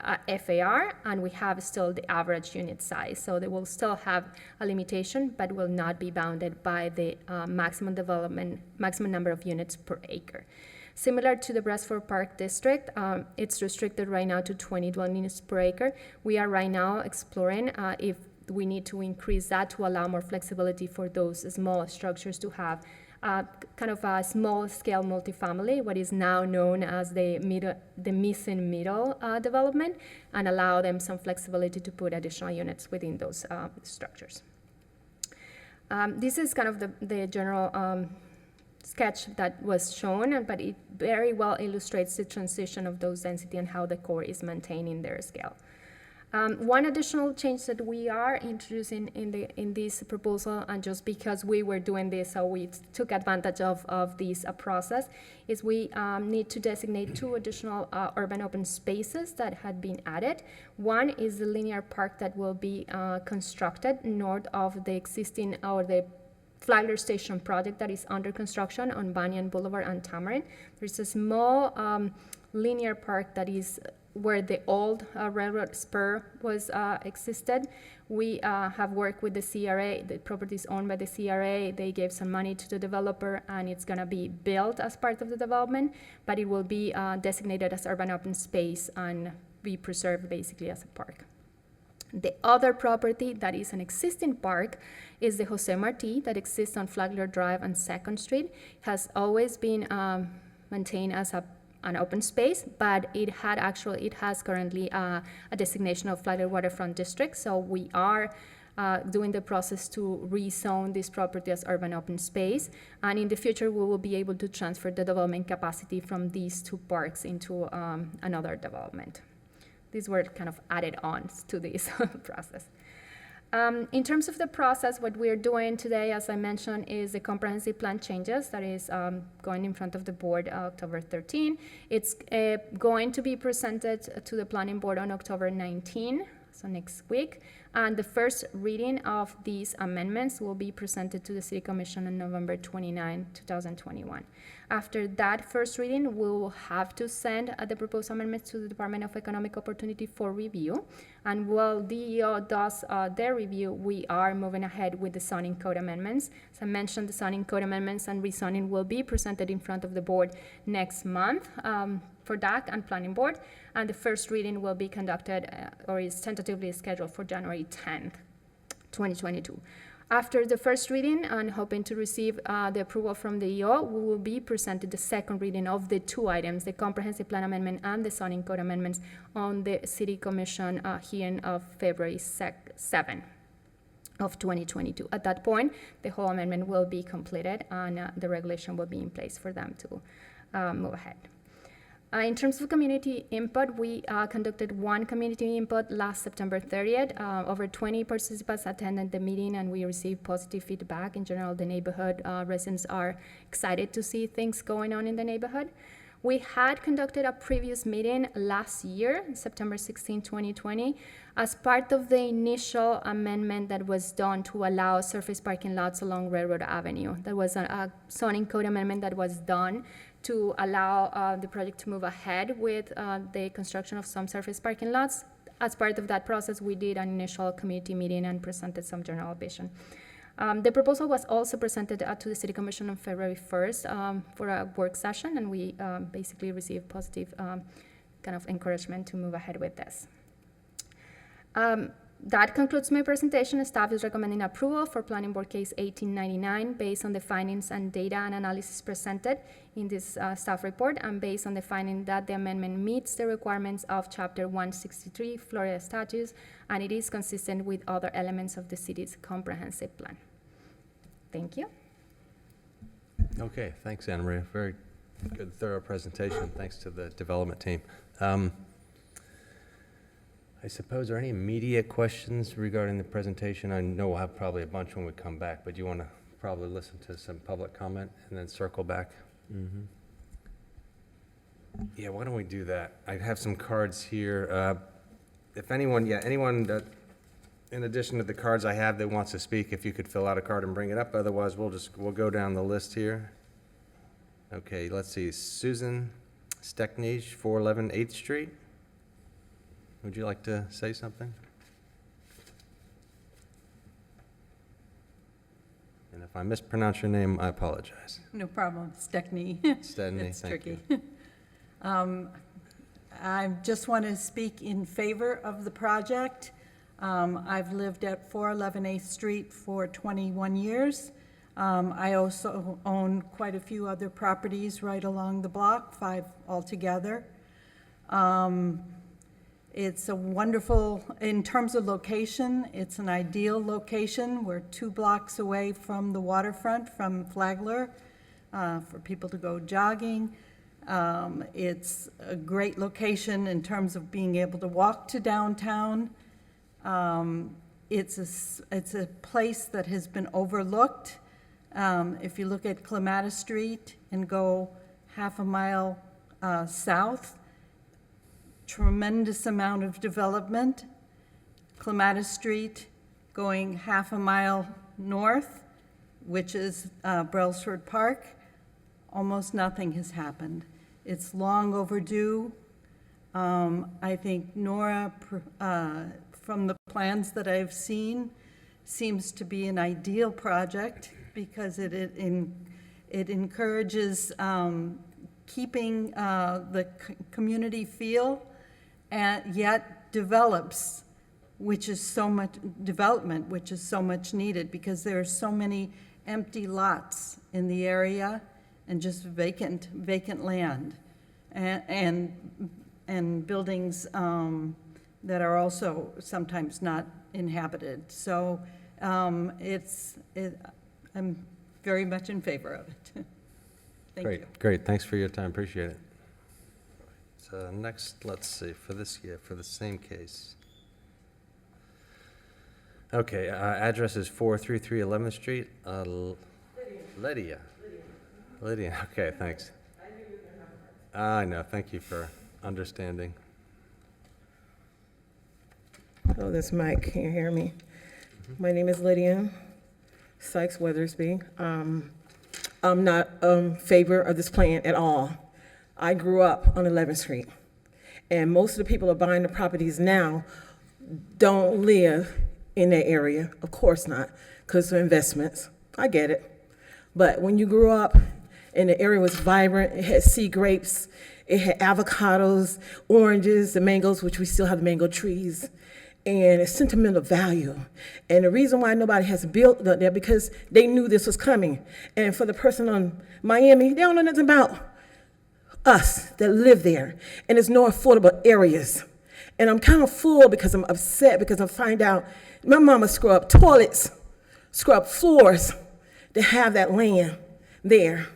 FAR, and we have still the average unit size. So they will still have a limitation, but will not be bounded by the maximum number of units per acre. Similar to the Brestford Park District, it's restricted right now to 20 dwelling units per acre. We are right now exploring if we need to increase that to allow more flexibility for those small structures to have kind of a small-scale multifamily, what is now known as the missing middle development, and allow them some flexibility to put additional units within those structures. This is kind of the general sketch that was shown, but it very well illustrates the transition of those density and how the core is maintaining their scale. One additional change that we are introducing in this proposal, and just because we were doing this, so we took advantage of this process, is we need to designate 2 additional urban open spaces that had been added. One is the linear park that will be constructed north of the existing, or the Flagler Station project that is under construction on Banyan Boulevard and Tamarind. There's a small linear park that is where the old railroad spur was existed. We have worked with the CRA. The property is owned by the CRA. They gave some money to the developer, and it's going to be built as part of the development, but it will be designated as urban open space and be preserved basically as a park. The other property that is an existing park is the Jose Marti that exists on Flagler Drive and 2nd Street. Has always been maintained as an open space, but it has currently a designation of flooded waterfront district. So we are doing the process to rezone this property as urban open space. And in the future, we will be able to transfer the development capacity from these two parks into another development. These were kind of added ons to this process. In terms of the process, what we're doing today, as I mentioned, is the comprehensive plan changes that is going in front of the board October 13. It's going to be presented to the planning board on October 19, so next week. And the first reading of these amendments will be presented to the City Commission on November 29, 2021. After that first reading, we will have to send the proposed amendments to the Department of Economic Opportunity for review. And while DEO does their review, we are moving ahead with the zoning code amendments. As I mentioned, the zoning code amendments and rezoning will be presented in front of the board next month for DAC and Planning Board. And the first reading will be conducted or is tentatively scheduled for January 10th, 2022. After the first reading and hoping to receive the approval from the EO, we will be presented the second reading of the two items, the comprehensive plan amendment and the zoning code amendments, on the City Commission hearing of February 7 of 2022. At that point, the whole amendment will be completed and the regulation will be in place for them to move ahead. In terms of community input, we conducted one community input last September 30th. Over 20 participants attended the meeting and we received positive feedback. In general, the neighborhood residents are excited to see things going on in the neighborhood. We had conducted a previous meeting last year, September 16, 2020, as part of the initial amendment that was done to allow surface parking lots along Railroad Avenue. There was a zoning code amendment that was done to allow the project to move ahead with the construction of some surface parking lots. As part of that process, we did an initial community meeting and presented some general vision. The proposal was also presented to the City Commission on February 1st for a work session, and we basically received positive kind of encouragement to move ahead with this. That concludes my presentation. Staff is recommending approval for Planning Board Case 1899 based on the findings and data and analysis presented in this staff report and based on the finding that the amendment meets the requirements of Chapter 163 Florida statutes and it is consistent with other elements of the city's comprehensive plan. Thank you. Okay, thanks, Anna Maria. Very good, thorough presentation. Thanks to the development team. I suppose, are there any immediate questions regarding the presentation? I know we'll have probably a bunch when we come back, but you want to probably listen to some public comment and then circle back? Mm-hmm. Yeah, why don't we do that? I have some cards here. If anyone, anyone that, in addition to the cards I have that wants to speak, if you could fill out a card and bring it up, otherwise we'll go down the list here. Okay, let's see, Susan Stecknage, 411 8th Street. Would you like to say something? And if I mispronounce your name, I apologize. No problem, Steckney. Stedney, It's thank tricky. you. I just want to speak in favor of the project. I've lived at 411 8th Street for 21 years. I also own quite a few other properties right along the block, 5 altogether. It's a wonderful, in terms of location, it's an ideal location. We're 2 blocks away from the waterfront, from Flagler, for people to go jogging. It's a great location in terms of being able to walk to downtown. It's a place that has been overlooked. If you look at Clematis Street and go half a mile south, tremendous amount of development. Clematis Street going half a mile north, which is Brailsford Park, almost nothing has happened. It's long overdue. I think Nora, from the plans that I've seen, seems to be an ideal project because it encourages keeping the community feel and yet develops, which is so much development, which is so much needed because there are so many empty lots in the area and just vacant land. and buildings that are also sometimes not inhabited. So I'm very much in favor of it. Thank you. Great, thanks for your time, appreciate it. So next, let's see, for the same case. Okay, address is 433 11th Street. Lydia. Lydia, okay, thanks. I know, thank you for understanding. Oh, that's Mike. Can you hear me? My name is Lydia Sykes Weathersby. I'm not in favor of this plan at all. I grew up on 11th Street, and most of the people who are buying the properties now don't live in that area. Of course not, because of investments. I get it. But when you grew up and the area was vibrant, it had sea grapes, it had avocados, oranges, the mangoes, which we still have the mango trees, and it's sentimental value. And the reason why nobody has built there, because they knew this was coming. And for the person on Miami, they don't know nothing about us that live there. And there's no affordable areas. And I'm kind of full because I'm upset because I find out my mama scrubbed toilets, scrubbed floors to have that land there.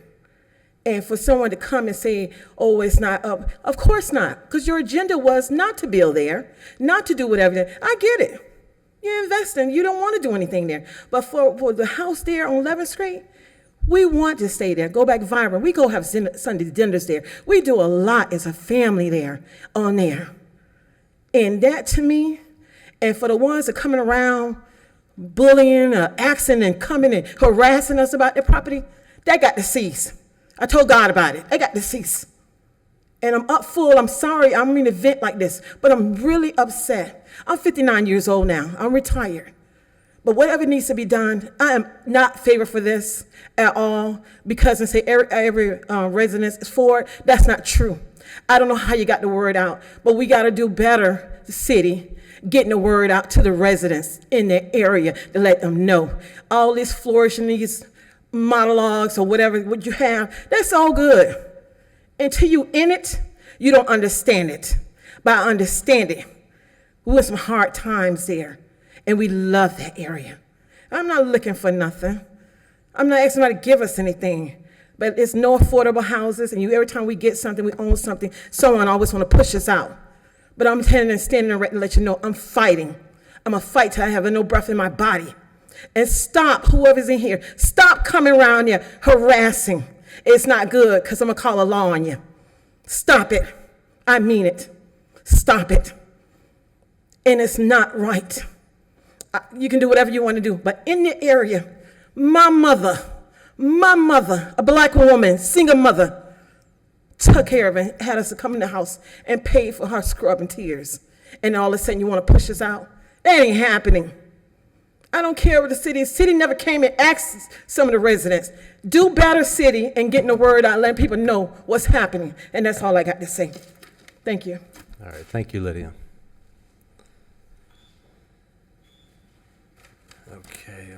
And for someone to come and say, oh, it's not up, of course not, because your agenda was not to build there, not to do whatever. I get it. You're investing, you don't want to do anything there. But for the house there on 11th Street, we want to stay there, go back vibrant. We go have Sunday dinners there. We do a lot as a family there, on there. And that to me, and for the ones that are coming around bullying, asking and coming and harassing us about their property, that got to cease. I told God about it. I got to cease. And I'm up full. I'm sorry. I don't mean to vent like this, but I'm really upset. I'm 59 years old now. I'm retired. But whatever needs to be done, I am not favor for this at all because they say every resident is for it. That's not true. I don't know how you got the word out, but we got to do better, the city, getting the word out to the residents in the area to let them know. All this flourishing, these monologues or whatever what you have, that's all good. Until you in it, you don't understand it. But I understand it. We had some hard times there, and we love that area. I'm not looking for nothing. I'm not asking somebody to give us anything. But it's no affordable houses, and every time we get something, we own something, someone always want to push us out. But I'm standing there to let you know I'm fighting. I'm a fight till I have no breath in my body. And stop, whoever's in here, stop coming around here harassing. It's not good, because I'm going to call a law on you. Stop it. I mean it. Stop it. And it's not right. You can do whatever you want to do, but in the area, my mother, a black woman, single mother, took care of it, had us to come in the house and pay for her scrubbing tears. And all of a sudden you want to push us out? That ain't happening. I don't care what the city never came and asked some of the residents. Do better, city, and getting the word out, letting people know what's happening. And that's all I got to say. Thank you. All right, thank you, Lydia. Okay,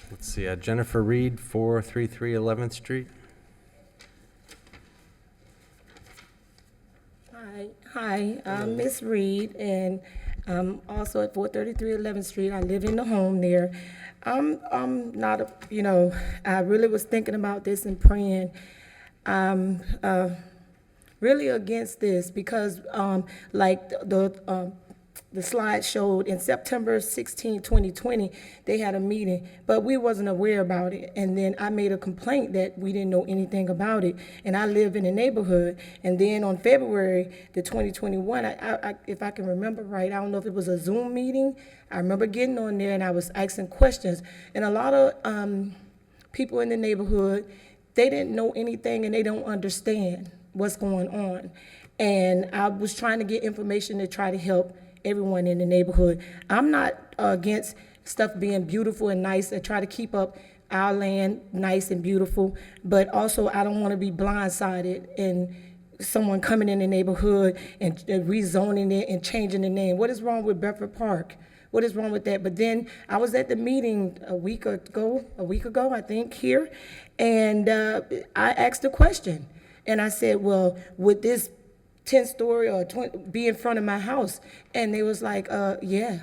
let's see, Jennifer Reed, 433 11th Street. Hi, I'm Miss Reed, and also at 433 11th Street. I live in the home there. I'm not, I really was thinking about this and praying. Really against this because, like the slide showed, in September 16, 2020, they had a meeting, but we wasn't aware about it. And then I made a complaint that we didn't know anything about it. And I live in the neighborhood. And then on February the 2021, if I can remember right, I don't know if it was a Zoom meeting. I remember getting on there and I was asking questions. And a lot of people in the neighborhood, they didn't know anything and they don't understand what's going on. And I was trying to get information to try to help everyone in the neighborhood. I'm not against stuff being beautiful and nice and try to keep up our land nice and beautiful, but also I don't want to be blindsided and someone coming in the neighborhood and rezoning it and changing the name. What is wrong with Bedford Park? What is wrong with that? But then I was at the meeting a week ago, I think, here, and I asked a question. And I said, well, would this 10-story or 20 be in front of my house? And they was like, yeah,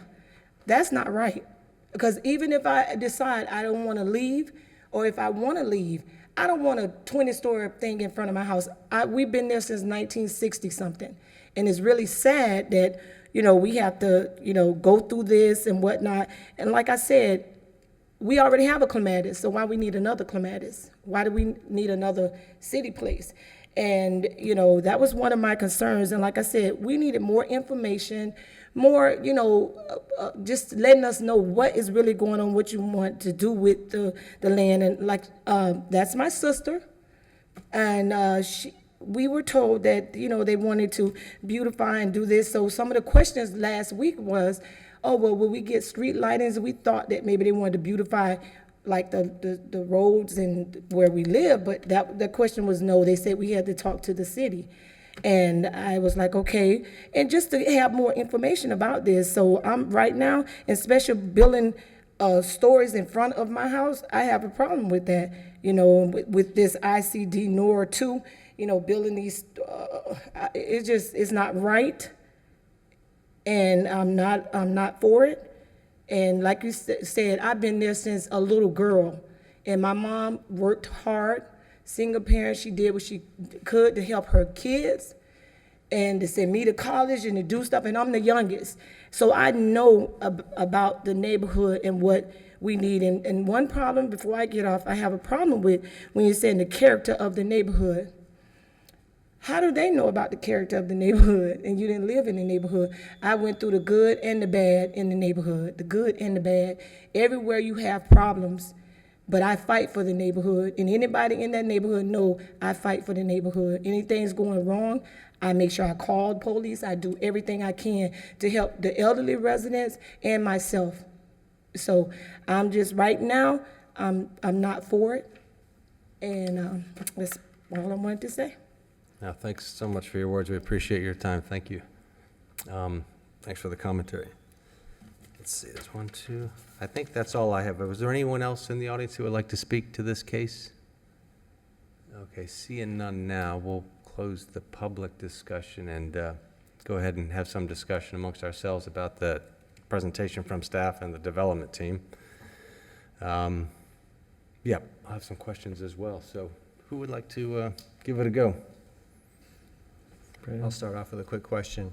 that's not right. Because even if I decide I don't want to leave, or if I want to leave, I don't want a 20-story thing in front of my house. We've been there since 1960 something. And it's really sad that, we have to, go through this and whatnot. And like I said, we already have a clematis, so why we need another clematis? Why do we need another city place? And, that was one of my concerns. And like I said, we needed more information, more, just letting us know what is really going on, what you want to do with the land. And like, that's my sister. And we were told that, they wanted to beautify and do this. So some of the questions last week was, oh, well, will we get street lightings? We thought that maybe they wanted to beautify like the roads and where we live, but the question was no. They said we had to talk to the city. And I was like, okay. And just to have more information about this. So I'm right now, especially building stores in front of my house, I have a problem with that, with this ICD NOR 2, building these, it's not right. And I'm not for it. And like you said, I've been there since a little girl. And my mom worked hard, single parent. She did what she could to help her kids and to send me to college and to do stuff. And I'm the youngest. So I know about the neighborhood and what we need. And one problem, before I get off, I have a problem with when you're saying the character of the neighborhood. How do they know about the character of the neighborhood and you didn't live in the neighborhood? I went through the good and the bad in the neighborhood, the good and the bad. Everywhere you have problems, but I fight for the neighborhood. And anybody in that neighborhood know I fight for the neighborhood. Anything's going wrong, I make sure I call the police. I do everything I can to help the elderly residents and myself. So I'm just, right now, I'm not for it. And that's all I wanted to say. Now, thanks so much for your words. We appreciate your time. Thank you. Thanks for the commentary. Let's see, there's one, two. I think that's all I have. Was there anyone else in the audience who would like to speak to this case? Okay, seeing none now, we'll close the public discussion and go ahead and have some discussion amongst ourselves about the presentation from staff and the development team. Yeah, I have some questions as well. So who would like to give it a go? I'll start off with a quick question.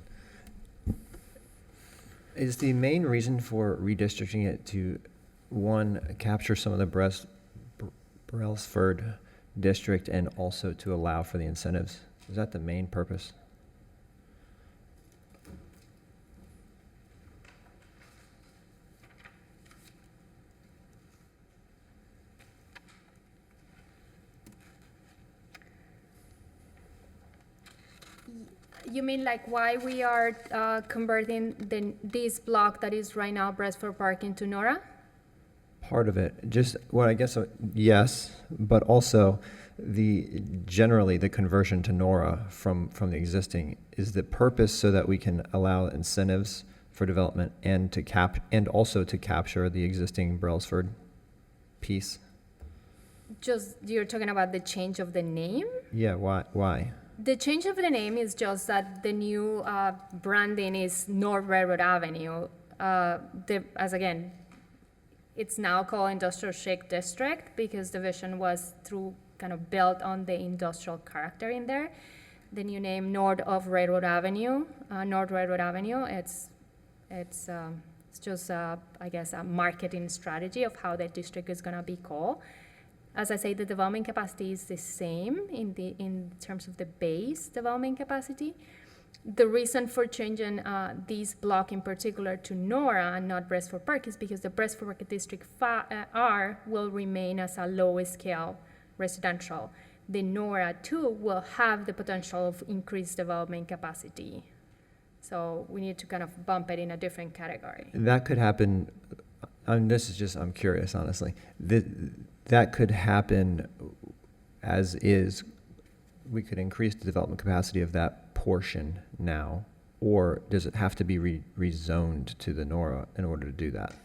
Is the main reason for redistricting it to, one, capture some of the Brailsford district and also to allow for the incentives? Is that the main purpose? You mean like why we are converting this block that is right now Brailsford Park into Nora? Part of it, just, well, I guess, yes, but also generally the conversion to Nora from the existing is the purpose so that we can allow incentives for development and also to capture the existing Brailsford piece. Just, you're talking about the change of the name? Yeah, why? The change of the name is just that the new branding is North Railroad Avenue. As again, it's now called Industrial Shake District because the vision was kind of built on the industrial character in there. The new name, North Railroad Avenue, it's just, I guess, a marketing strategy of how the district is gonna be called. As I say, the development capacity is the same in terms of the base development capacity. The reason for changing this block in particular to Nora and not Brailsford Park is because the Brailsford Park District R will remain as a low-scale residential. The Nora 2 will have the potential of increased development capacity. So we need to kind of bump it in a different category. That could happen, this is just, I'm curious, honestly. That could happen as is. We could increase the development capacity of that portion now, or does it have to be rezoned to the Nora in order to do that?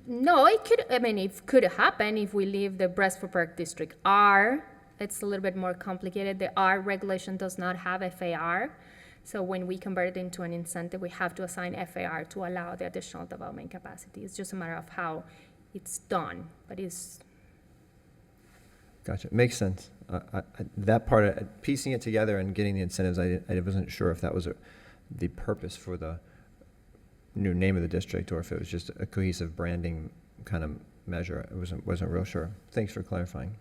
No, it could, I mean, it could happen if we leave the Brailsford Park District R it's a little bit more complicated. The R regulation does not have FAR. So when we convert it into an incentive, we have to assign FAR to allow the additional development capacity. It's just a matter of how it's done, but it's. Gotcha. Makes sense. That part, piecing it together and getting the incentives, I wasn't sure if that was the purpose for the new name of the district or if it was just a cohesive branding kind of measure. I wasn't real sure. Thanks for clarifying.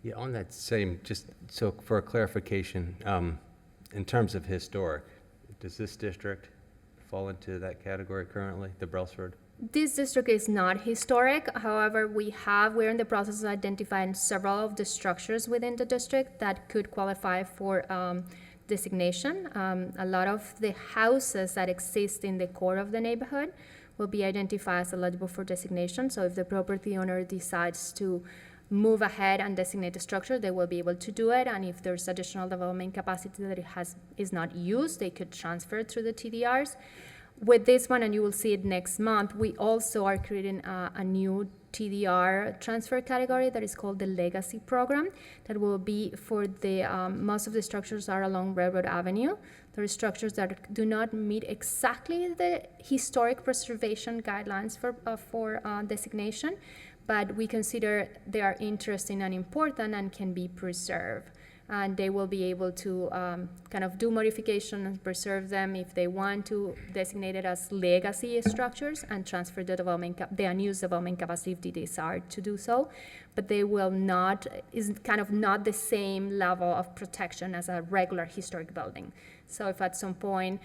Yeah, on that same, just so for a clarification, in terms of historic, does this district fall into that category currently, the Brailsford? This district is not historic. However, we're in the process of identifying several of the structures within the district that could qualify for designation. A lot of the houses that exist in the core of the neighborhood will be identified as eligible for designation. So if the property owner decides to move ahead and designate the structure, they will be able to do it. And if there's additional development capacity that is not used, they could transfer it through the TDRs. With this one, and you will see it next month, we also are creating a new TDR transfer category that is called the Legacy Program that will be for the, most of the structures are along Railroad Avenue. There are structures that do not meet exactly the historic preservation guidelines for designation, but we consider they are interesting and important and can be preserved. And they will be able to kind of do modification and preserve them if they want to designate it as legacy structures and transfer the unused development capacity if they desire to do so. But they will not, is kind of not the same level of protection as a regular historic building. So if at some point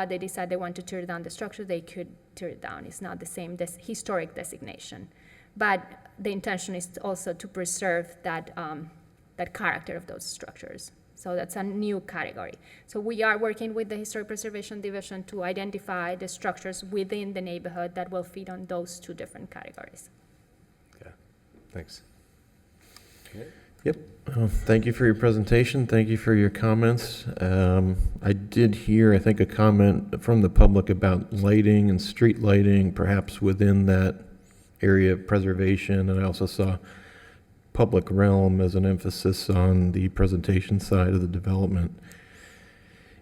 they decide they want to tear down the structure, they could tear it down. It's not the same historic designation. But the intention is also to preserve that character of those structures. So that's a new category. So we are working with the Historic Preservation Division to identify the structures within the neighborhood that will fit on those two different categories. Okay, thanks. Yep. Thank you for your presentation. Thank you for your comments. I did hear, I think, a comment from the public about lighting and street lighting, perhaps within that area of preservation, and I also saw public realm as an emphasis on the presentation side of the development.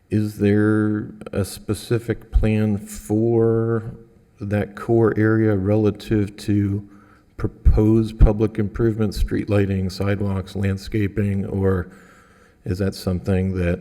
Is there a specific plan for that core area relative to proposed public improvements, street lighting, sidewalks, landscaping, or is that something that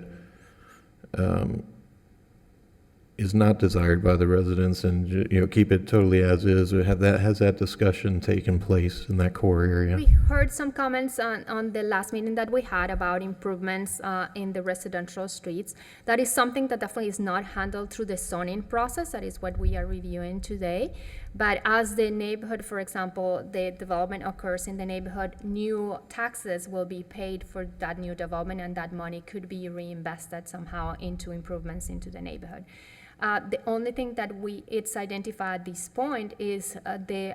is not desired by the residents, and keep it totally as is? Or has that discussion taken place in that core area? We heard some comments on the last meeting that we had about improvements in the residential streets. That is something that definitely is not handled through the zoning process. That is what we are reviewing today. But as the neighborhood, for example, the development occurs in the neighborhood, new taxes will be paid for that new development, and that money could be reinvested somehow into improvements into the neighborhood. The only thing that it's identified at this point is the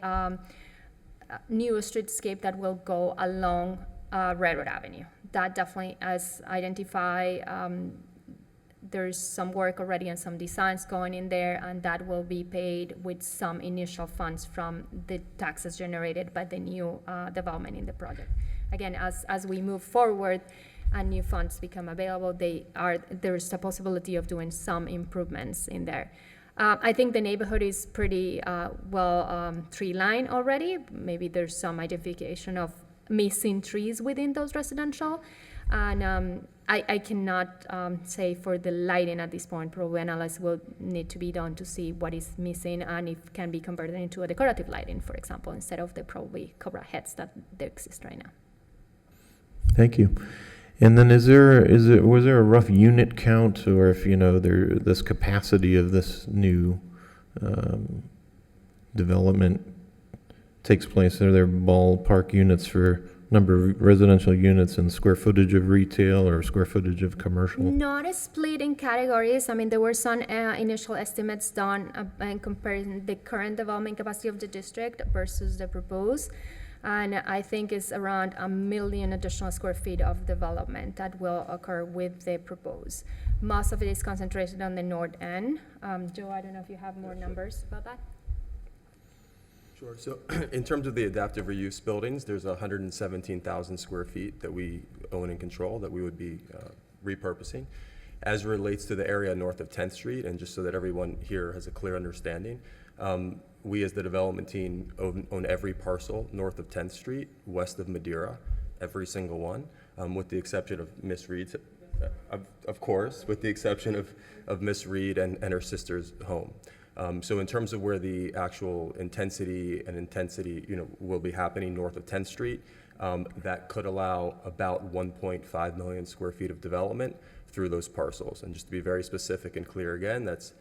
new streetscape that will go along Railroad Avenue. That definitely is identified. There's some work already and some designs going in there, and that will be paid with some initial funds from the taxes generated by the new development in the project. Again, as we move forward and new funds become available, there's a possibility of doing some improvements in there. I think the neighborhood is pretty tree-lined already. Maybe there's some identification of missing trees within those residential. And I cannot say for the lighting at this point. Probably analysis will need to be done to see what is missing and if it can be converted into a decorative lighting, for example, instead of the probably cobra heads that exist right now. Thank you. And then was there a rough unit count, or if this capacity of this new development takes place, are there ballpark units for number of residential units and square footage of retail or square footage of commercial? Not split in categories. I mean, there were some initial estimates done in comparing the current development capacity of the district versus the proposed. And I think it's around 1 million additional square feet of development that will occur with the proposed. Most of it is concentrated on the north end. Joe, I don't know if you have more numbers about that. Sure. So in terms of the adaptive reuse buildings, there's 117,000 square feet that we own and control that we would be repurposing. As it relates to the area north of 10th Street, and just so that everyone here has a clear understanding, we as the development team own every parcel north of 10th Street, west of Madeira, every single one, with the exception of Miss Reed's, of course, with the exception of Miss Reed and her sister's home. So in terms of where the actual intensity, will be happening north of 10th Street, that could allow about 1.5 million square feet of development through those parcels. And just to be very specific and clear again, that's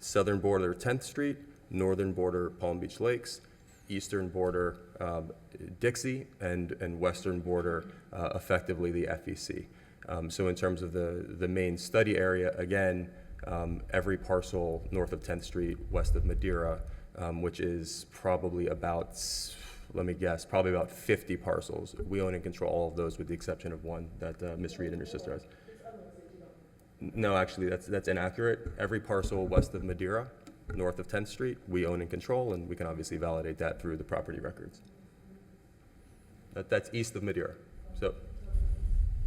southern border 10th Street, northern border Palm Beach Lakes, eastern border Dixie, and western border effectively the FEC. So in terms of the main study area, again, every parcel north of 10th Street, west of Madeira, which is probably about, let me guess, probably about 50 parcels. We own and control all of those with the exception of one that Miss Reed and her sister has. No, actually, that's inaccurate. Every parcel west of Madeira, north of 10th Street, we own and control, and we can obviously validate that through the property records. That's east of Madeira. So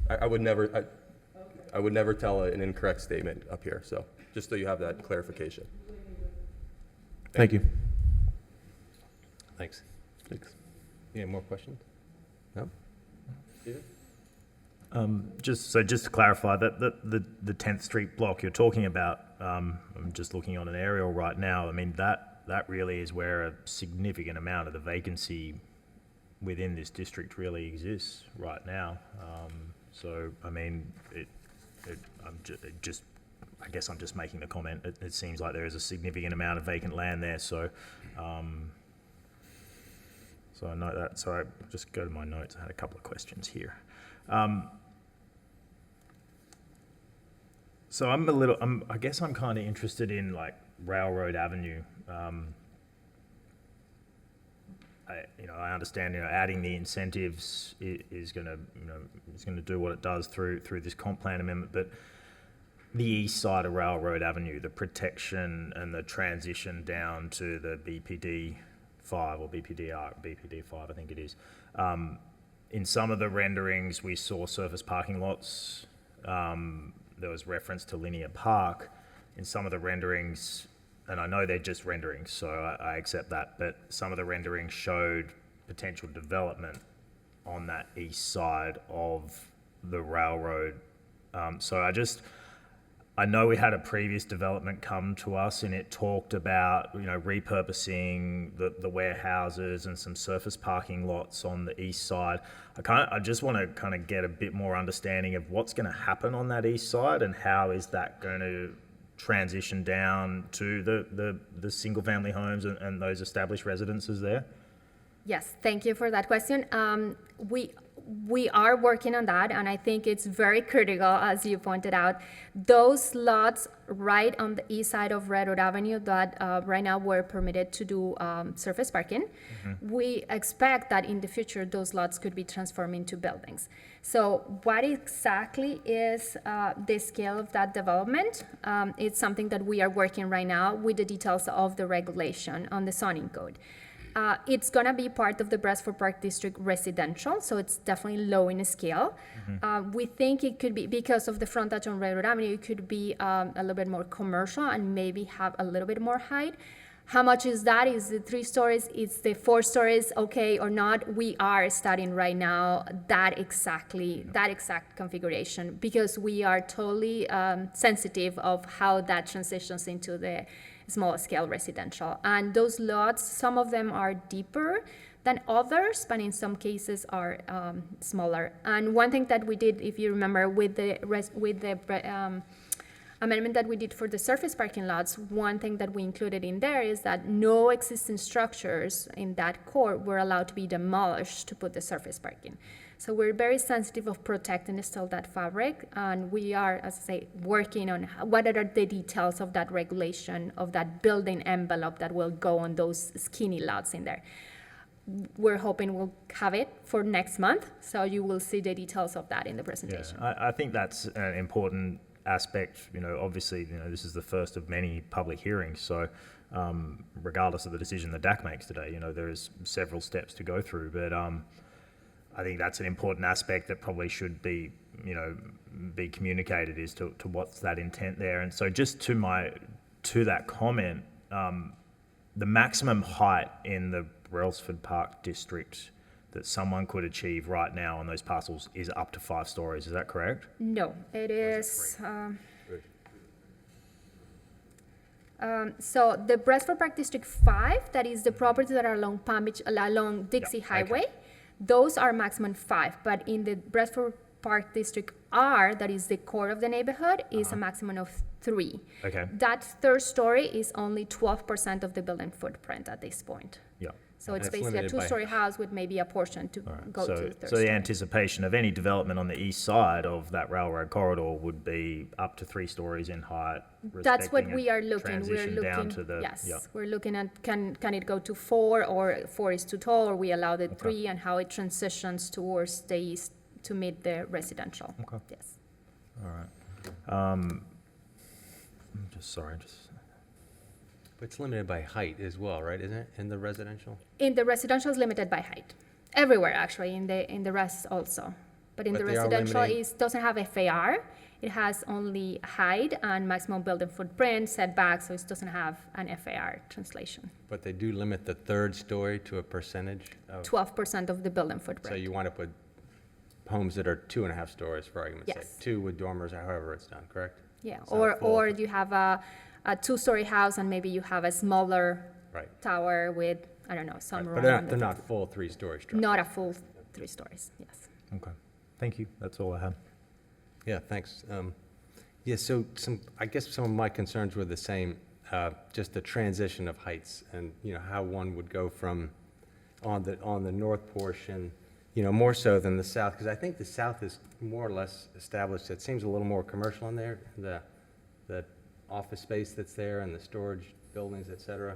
I would never tell an incorrect statement up here, so just so you have that clarification. Thank you. Thanks. Thanks. Any more questions? No? Steven? Just to clarify, that the 10th Street block you're talking about, I'm just looking on an aerial right now. I mean, that really is where a significant amount of the vacancy within this district really exists right now. So, I mean, I guess I'm just making the comment. It seems like there is a significant amount of vacant land there. So, so I know that. So I just go to my notes. I had a couple of questions here. So I guess I'm kind of interested in like Railroad Avenue. I understand, adding the incentives is going to do what it does through this comp plan amendment, but the east side of Railroad Avenue, the protection and the transition down to the BPD 5 or BPD 5, I think it is. In some of the renderings, we saw surface parking lots. There was reference to linear park. In some of the renderings, and I know they're just renderings, so I accept that, but some of the renderings showed potential development on that east side of the railroad. So I know we had a previous development come to us and it talked about, repurposing the warehouses and some surface parking lots on the east side. I just want to kind of get a bit more understanding of what's going to happen on that east side and how is that going to transition down to the single family homes and those established residences there? Yes, thank you for that question. We are working on that, and I think it's very critical, as you pointed out. Those lots right on the east side of Redwood Avenue that right now we're permitted to do surface parking, we expect that in the future those lots could be transformed into buildings. So what exactly is the scale of that development? It's something that we are working right now with the details of the regulation on the zoning code. It's going to be part of the Brasford Park District residential, so it's definitely low in scale. We think it could be, because of the frontage on Railroad Avenue, it could be a little bit more commercial and maybe have a little bit more height. How much is that? Is it 3 stories? Is the 4 stories okay or not? We are studying right now that exact configuration, because we are totally sensitive of how that transitions into the small scale residential. And those lots, some of them are deeper than others, but in some cases are smaller. And one thing that we did, if you remember, with the amendment that we did for the surface parking lots, one thing that we included in there is that no existing structures in that court were allowed to be demolished to put the surface parking. So we're very sensitive of protecting still that fabric, and we are, as I say, working on what are the details of that regulation, of that building envelope that will go on those skinny lots in there. We're hoping we'll have it for next month, so you will see the details of that in the presentation. Yeah, I think that's an important aspect, obviously, this is the first of many public hearings, so regardless of the decision the DAC makes today, there is several steps to go through, but I think that's an important aspect that probably should be, be communicated as to what's that intent there. And so just to that comment, the maximum height in the Brailsford Park district that someone could achieve right now on those parcels is up to 5 stories. Is that correct? No, it is, so the Brailsford Park District 5, that is the properties that are along Palm Beach, along Dixie okay. Highway, those are maximum 5, but in the Brailsford Park District R, that is the core of the neighborhood, is a maximum of 3. Okay. That third story is only 12% of the building footprint at this point. Yeah. So it's That's basically a limited by- two-story house with maybe a portion to go to So, the third so the story. anticipation of any development on the east side of that railroad corridor would be up to 3 stories in height. That's what respecting we a are looking. We're transition down looking, to the, yes, yeah. we're looking at can it go to 4 or 4 is too tall, or we allow the 3, and how it transitions towards the east to meet the residential. Okay. Yes. All right. Sorry. But it's limited by height as well, right, isn't it, in the residential? In the residential is limited by height. Everywhere, actually, in the rest also. But in But the they are residential, limiting- it doesn't have FAR. It has only height and maximum building footprint, setback, so it doesn't have an FAR translation. But they do limit the third story to a percentage of, 12% of the building so footprint. you wind up with homes that are 2.5 stories, for argument's sake. Yes. 2 with dormers, or however it's done, correct? Yeah, It's not a full- or you have a 2-story house and maybe you have a smaller Right. tower with, I don't know, some Right. room. But on the they're top. not full 3-story structures. Not a full 3 stories, yes. Okay. Thank you. That's all I have. Yeah, thanks. Yeah, so I guess some of my concerns were the same, just the transition of heights and, how one would go from on the north portion, more so than the south, because I think the south is more or less established. It seems a little more commercial in there, the office space that's there and the storage buildings, et cetera.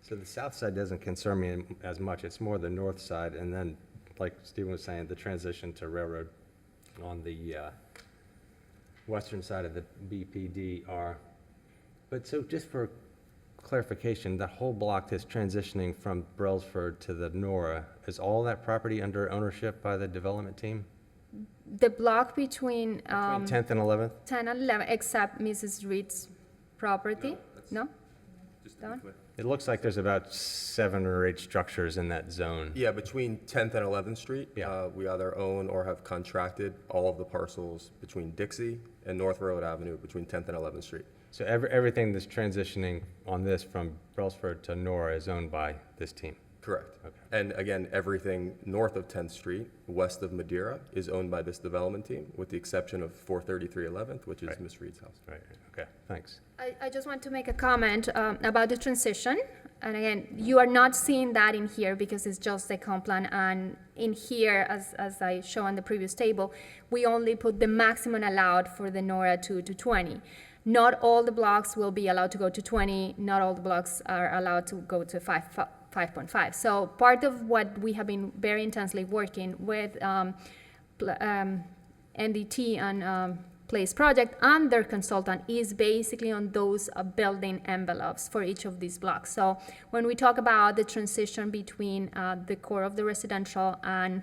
So the south side doesn't concern me as much. It's more the north side, and then, like Stephen was saying, the transition to railroad on the western side of the BPDR. But so just for clarification, that whole block that's transitioning from Brailsford to the Nora, is all that property under ownership by the development team? The block between Between 10th and 11th? 10 and 11, except Mrs. Reed's property? No? Don? It looks like there's about 7 or 8 structures in that zone. Yeah, between 10th and 11th Street, Yeah. we either own or have contracted all of the parcels between Dixie and North Railroad Avenue between 10th and 11th Street. So everything that's transitioning on this from Brailsford to Nora is owned by this team? Correct. Okay. And again, everything north of 10th Street, west of Madeira, is owned by this development team, with the exception of 433 11th, which is Right. Miss Reed's house. Right, okay, thanks. I just want to make a comment about the transition. And again, you are not seeing that in here because it's just the comp plan. And in here, as I show on the previous table, we only put the maximum allowed for the NORA to 20. Not all the blocks will be allowed to go to 20. Not all the blocks are allowed to go to 5.5. So part of what we have been very intensely working with NDT and Place Project and their consultant is basically on those building envelopes for each of these blocks. So when we talk about the transition between the core of the residential and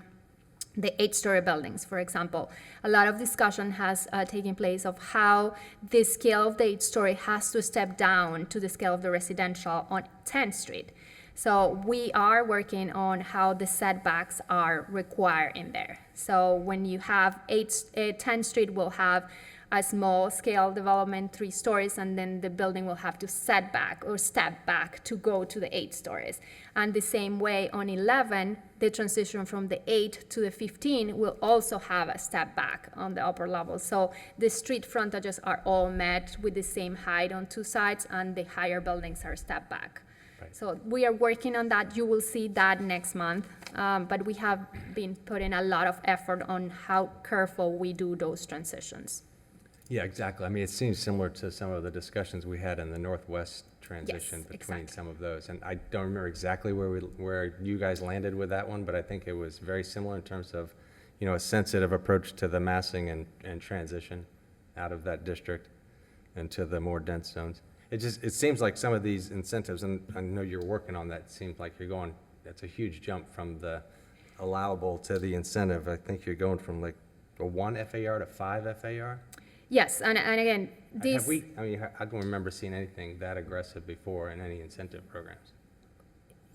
the 8-story buildings, for example, a lot of discussion has taken place of how the scale of the 8-story has to step down to the scale of the residential on 10th Street. So we are working on how the setbacks are required in there. So when you have 10th Street will have a small scale development, 3 stories, and then the building will have to set back or step back to go to the 8 stories. And the same way on 11, the transition from the 8 to the 15 will also have a step back on the upper level. So the street frontages are all met with the same height on 2 sides, and the higher buildings are step back. Right. So we are working on that. You will see that next month. But we have been putting a lot of effort on how careful we do those transitions. Yeah, exactly. I mean, it seems similar to some of the discussions we had in the Northwest transition Yes, between exactly. some of those. And I don't remember exactly where you guys landed with that one, but I think it was very similar in terms of, a sensitive approach to the massing and transition. out of that district into the more dense zones. It seems like some of these incentives, and I know you're working on that, seems like you're going, that's a huge jump from the allowable to the incentive. I think you're going from like a 1 FAR to 5 FAR? Yes, and again, Have these, we, I mean, I don't remember seeing anything that aggressive before in any incentive programs.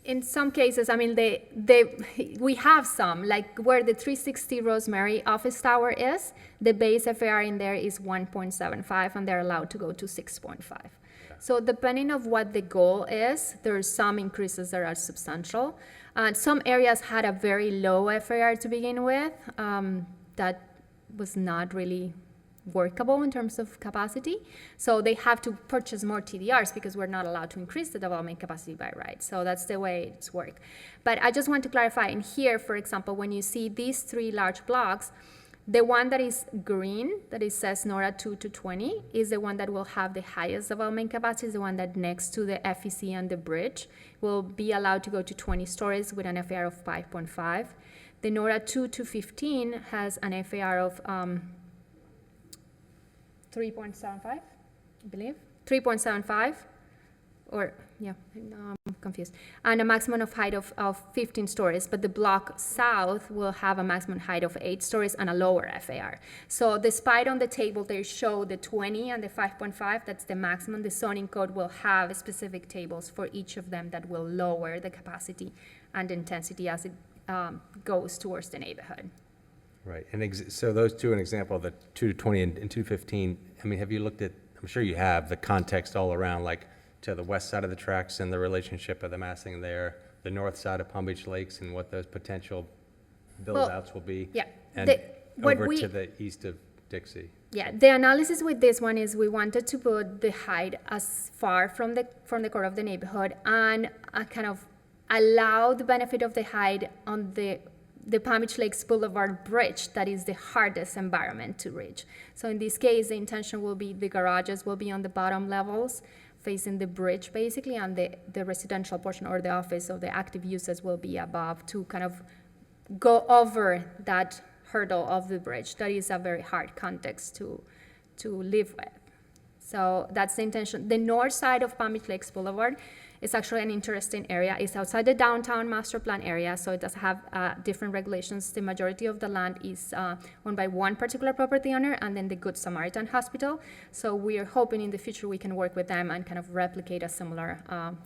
in some cases, I mean, we have some, like where the 360 Rosemary office tower is, the base FAR in there is 1.75, and they're allowed to go to 6.5. So depending of what the goal is, there are some increases that are substantial. Some areas had a very low FAR to begin with, that was not really workable in terms of capacity. So they have to purchase more TDRs because we're not allowed to increase the development capacity by right. So that's the way it's worked. But I just want to clarify, in here, for example, when you see these 3 large blocks, the one that is green, that it says NORA 2 to 20, is the one that will have the highest development capacity, is the one that next to the FEC and the bridge will be allowed to go to 20 stories with an FAR of 5.5. The NORA 2 to 15 has an FAR of 3.75, I believe, 3.75, or, yeah, I'm confused, and a maximum of height of 15 stories, but the block south will have a maximum height of 8 stories and a lower FAR. So despite on the table they show the 20 and the 5.5, that's the maximum, the zoning code will have specific tables for each of them that will lower the capacity and intensity as it goes towards the neighborhood. Right, and so those two, an example, the 2 to 20 and 2 to 15, I mean, have you looked at, I'm sure you have, the context all around, like to the west side of the tracks and the relationship of the massing there, the north side of Palm Beach Lakes and what those potential build-outs will be? Yeah. And over to the east of Dixie? Yeah, the analysis with this one is we wanted to put the height as far from the core of the neighborhood and kind of allow the benefit of the height on the Palm Beach Lakes Boulevard Bridge, that is the hardest environment to reach. So in this case, the intention will be the garages will be on the bottom levels, facing the bridge basically, and the residential portion or the office of the active uses will be above to kind of go over that hurdle of the bridge. That is a very hard context to live with. So that's the intention. The north side of Palm Beach Lakes Boulevard is actually an interesting area. It's outside the downtown master plan area, so it does have different regulations. The majority of the land is owned by one particular property owner and then the Good Samaritan Hospital. So we are hoping in the future we can work with them and kind of replicate a similar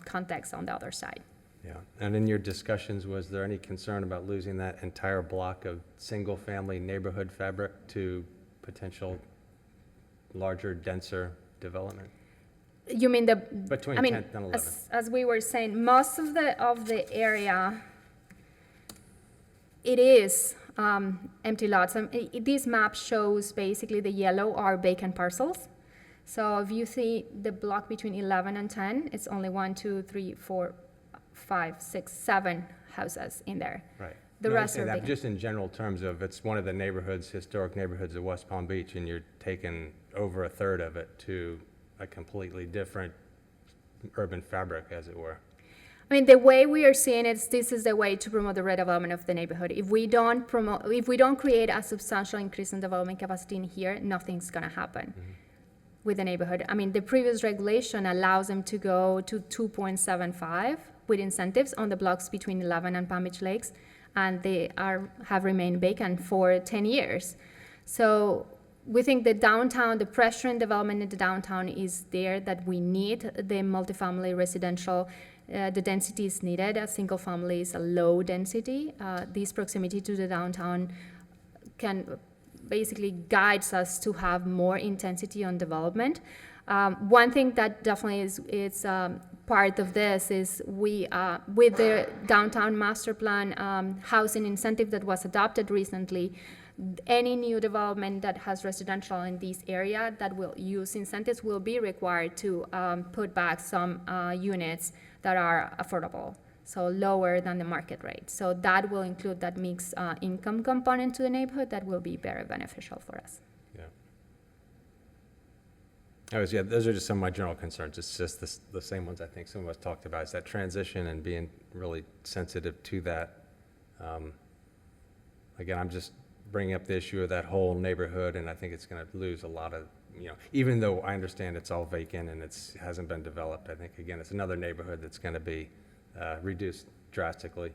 context on the other side. Yeah, and in your discussions, was there any concern about losing that entire block of single-family neighborhood fabric to potential larger, denser development? You mean the Between I mean, 10th and 11th. as we were saying, most of the area, it is empty lots. This map shows basically the yellow are vacant parcels. So if you see the block between 11 and 10, it's only 1, 2, 3, 4, 5, 6, 7 houses in there. Right. The No, rest I'm saying are that vacant. just in general terms of, it's one of the neighborhoods, historic neighborhoods of West Palm Beach, and you're taking over a third of it to a completely different urban fabric, as it were. I mean, the way we are seeing it, this is the way to promote the redevelopment of the neighborhood. If we don't create a substantial increase in development capacity in here, nothing's gonna happen with the neighborhood. I mean, the previous regulation allows them to go to 2.75 with incentives on the blocks between 11 and Palm Beach Lakes, and they have remained vacant for 10 years. So we think the downtown, the pressure and development in the downtown is there, that we need the multifamily residential. The density is needed. A single family is a low density. This proximity to the downtown can basically guides us to have more intensity on development. One thing that definitely is part of this is we, with the downtown master plan housing incentive that was adopted recently, any new development that has residential in this area that will use incentives will be required to put back some units that are affordable, so lower than the market rate. So that will include that mixed income component to the neighborhood that will be very beneficial for us. Yeah. Those are just some of my general concerns. It's just the same ones I think some of us talked about. It's that transition and being really sensitive to that. Again, I'm just bringing up the issue of that whole neighborhood, and I think it's going to lose a lot of even though I understand it's all vacant and hasn't been developed, I think, again, it's another neighborhood that's going to be reduced drastically.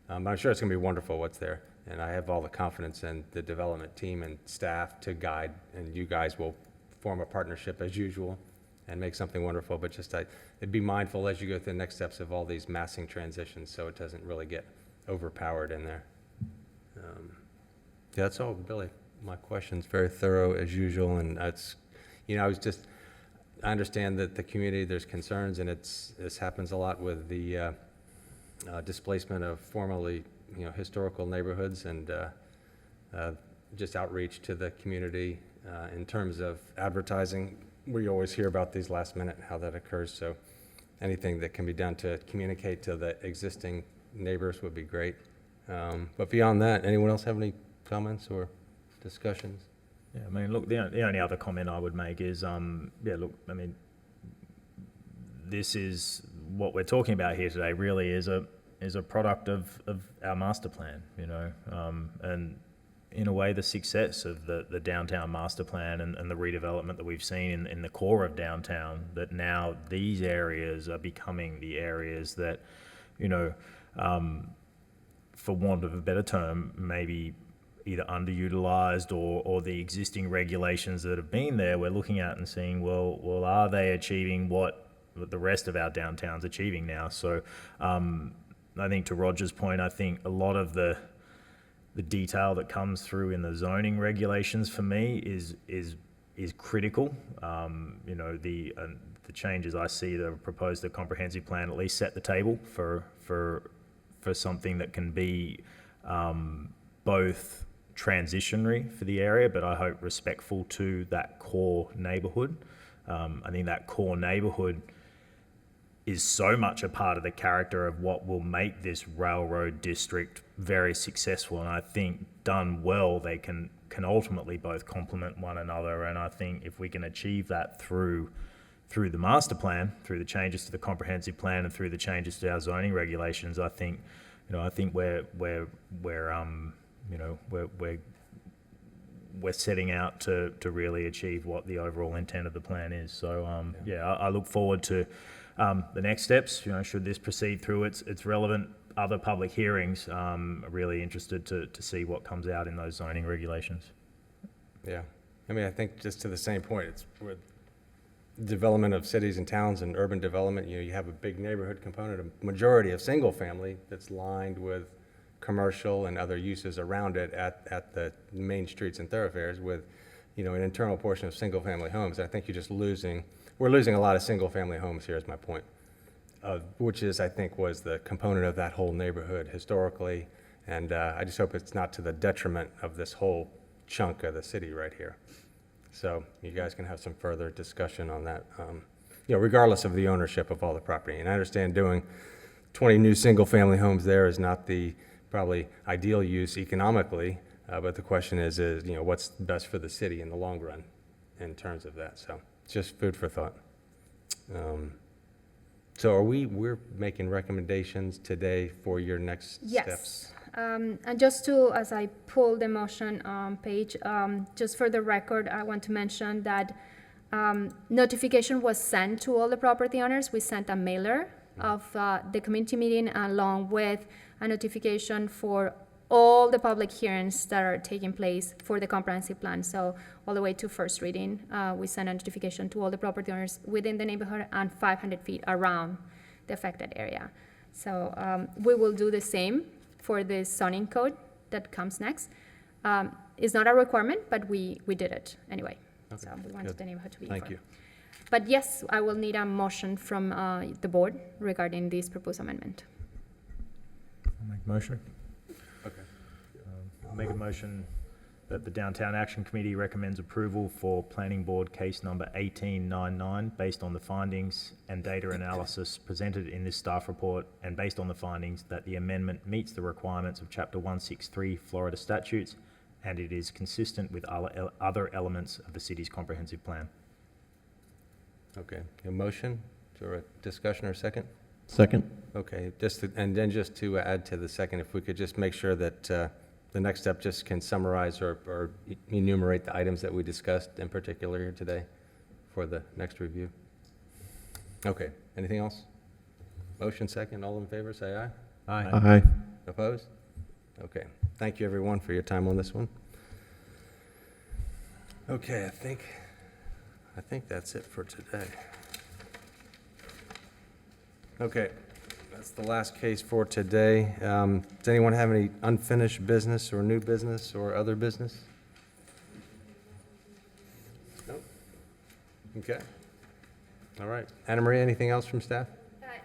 I'm sure it's going to be wonderful what's there, and I have all the confidence in the development team and staff to guide, and you guys will form a partnership as usual and make something wonderful, but just be mindful as you go through the next steps of all these massing transitions so it doesn't really get overpowered in there. Yeah, that's all, Billy. My question's very thorough as usual, and that's, I understand that the community, there's concerns, and this happens a lot with the displacement of formerly, historical neighborhoods, and just outreach to the community in terms of advertising. We always hear about these last minute, how that occurs, so anything that can be done to communicate to the existing neighbors would be great. But beyond that, anyone else have any comments or discussions? Yeah, I mean, look, the only other comment I would make is, this is what we're talking about here today. Really is a product of our master plan, and in a way, the success of the downtown master plan and the redevelopment that we've seen in the core of downtown. That now these areas are becoming the areas that, for want of a better term, maybe either underutilized or the existing regulations that have been there, we're looking at and seeing, well, are they achieving what the rest of our downtown's achieving now? So I think to Roger's point, I think a lot of the detail that comes through in the zoning regulations for me is critical. The changes I see that are proposed to the comprehensive plan at least set the table for something that can be both transitionary for the area, but I hope respectful to that core neighborhood. I think that core neighborhood is so much a part of the character of what will make this railroad district very successful. And I think done well, they can ultimately both complement one another. And I think if we can achieve that through the master plan, through the changes to the comprehensive plan, and through the changes to our zoning regulations, I think we're setting out to really achieve what the overall intent of the plan is. So I look forward to the next steps. Should this proceed through its relevant other public hearings, really interested to see what comes out in those zoning regulations. Yeah, I think just to the same point, it's with development of cities and towns and urban development, you have a big neighborhood component, a majority of single family that's lined with commercial and other uses around it at the main streets and thoroughfares with, an internal portion of single family homes. I think we're losing a lot of single family homes here is my point, which is, I think, was the component of that whole neighborhood historically. And I just hope it's not to the detriment of this whole chunk of the city right here. So you guys can have some further discussion on that, regardless of the ownership of all the property. And I understand doing 20 new single-family homes there is not the probably ideal use economically, but the question is, what's best for the city in the long run in terms of that? So it's just food for thought. So we're making recommendations today for your next steps? Yes. And just as I pull the motion page, just for the record, I want to mention that notification was sent to all the property owners. We sent a mailer of the community meeting along with a notification for all the public hearings that are taking place for the comprehensive plan. So all the way to first reading, we sent a notification to all the property owners within the neighborhood and 500 feet around the affected area. So we will do the same for the zoning code that comes next. It's not a requirement, but we did it anyway. Okay, So we wanted good. the neighborhood to be Thank informed. you. But yes, I will need a motion from the board regarding this proposed amendment. I'll make a motion. Okay. I'll make a motion that the Downtown Action Committee recommends approval for Planning Board Case Number 1899 based on the findings and data analysis presented in this staff report, and based on the findings that the amendment meets the requirements of Chapter 163 Florida statutes, and it is consistent with other elements of the city's comprehensive plan. Okay, a motion or a discussion or a second? Second? Okay, and then just to add to the second, if we could just make sure that the next step just can summarize or enumerate the items that we discussed in particular here today. for the next review. Okay, anything else? Motion second, all in favor, say aye. Aye. Opposed? Okay, thank you everyone for your time on this one. Okay, I think that's it for today. Okay, that's the last case for today. Does anyone have any unfinished business or new business or other business? Nope. Okay. All right. Anna Maria, anything else from staff?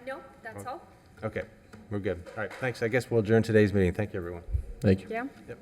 No, that's all. Okay, we're good. All right, thanks. I guess we'll adjourn today's meeting. Thank you, everyone. Thank you. Yeah. Yep.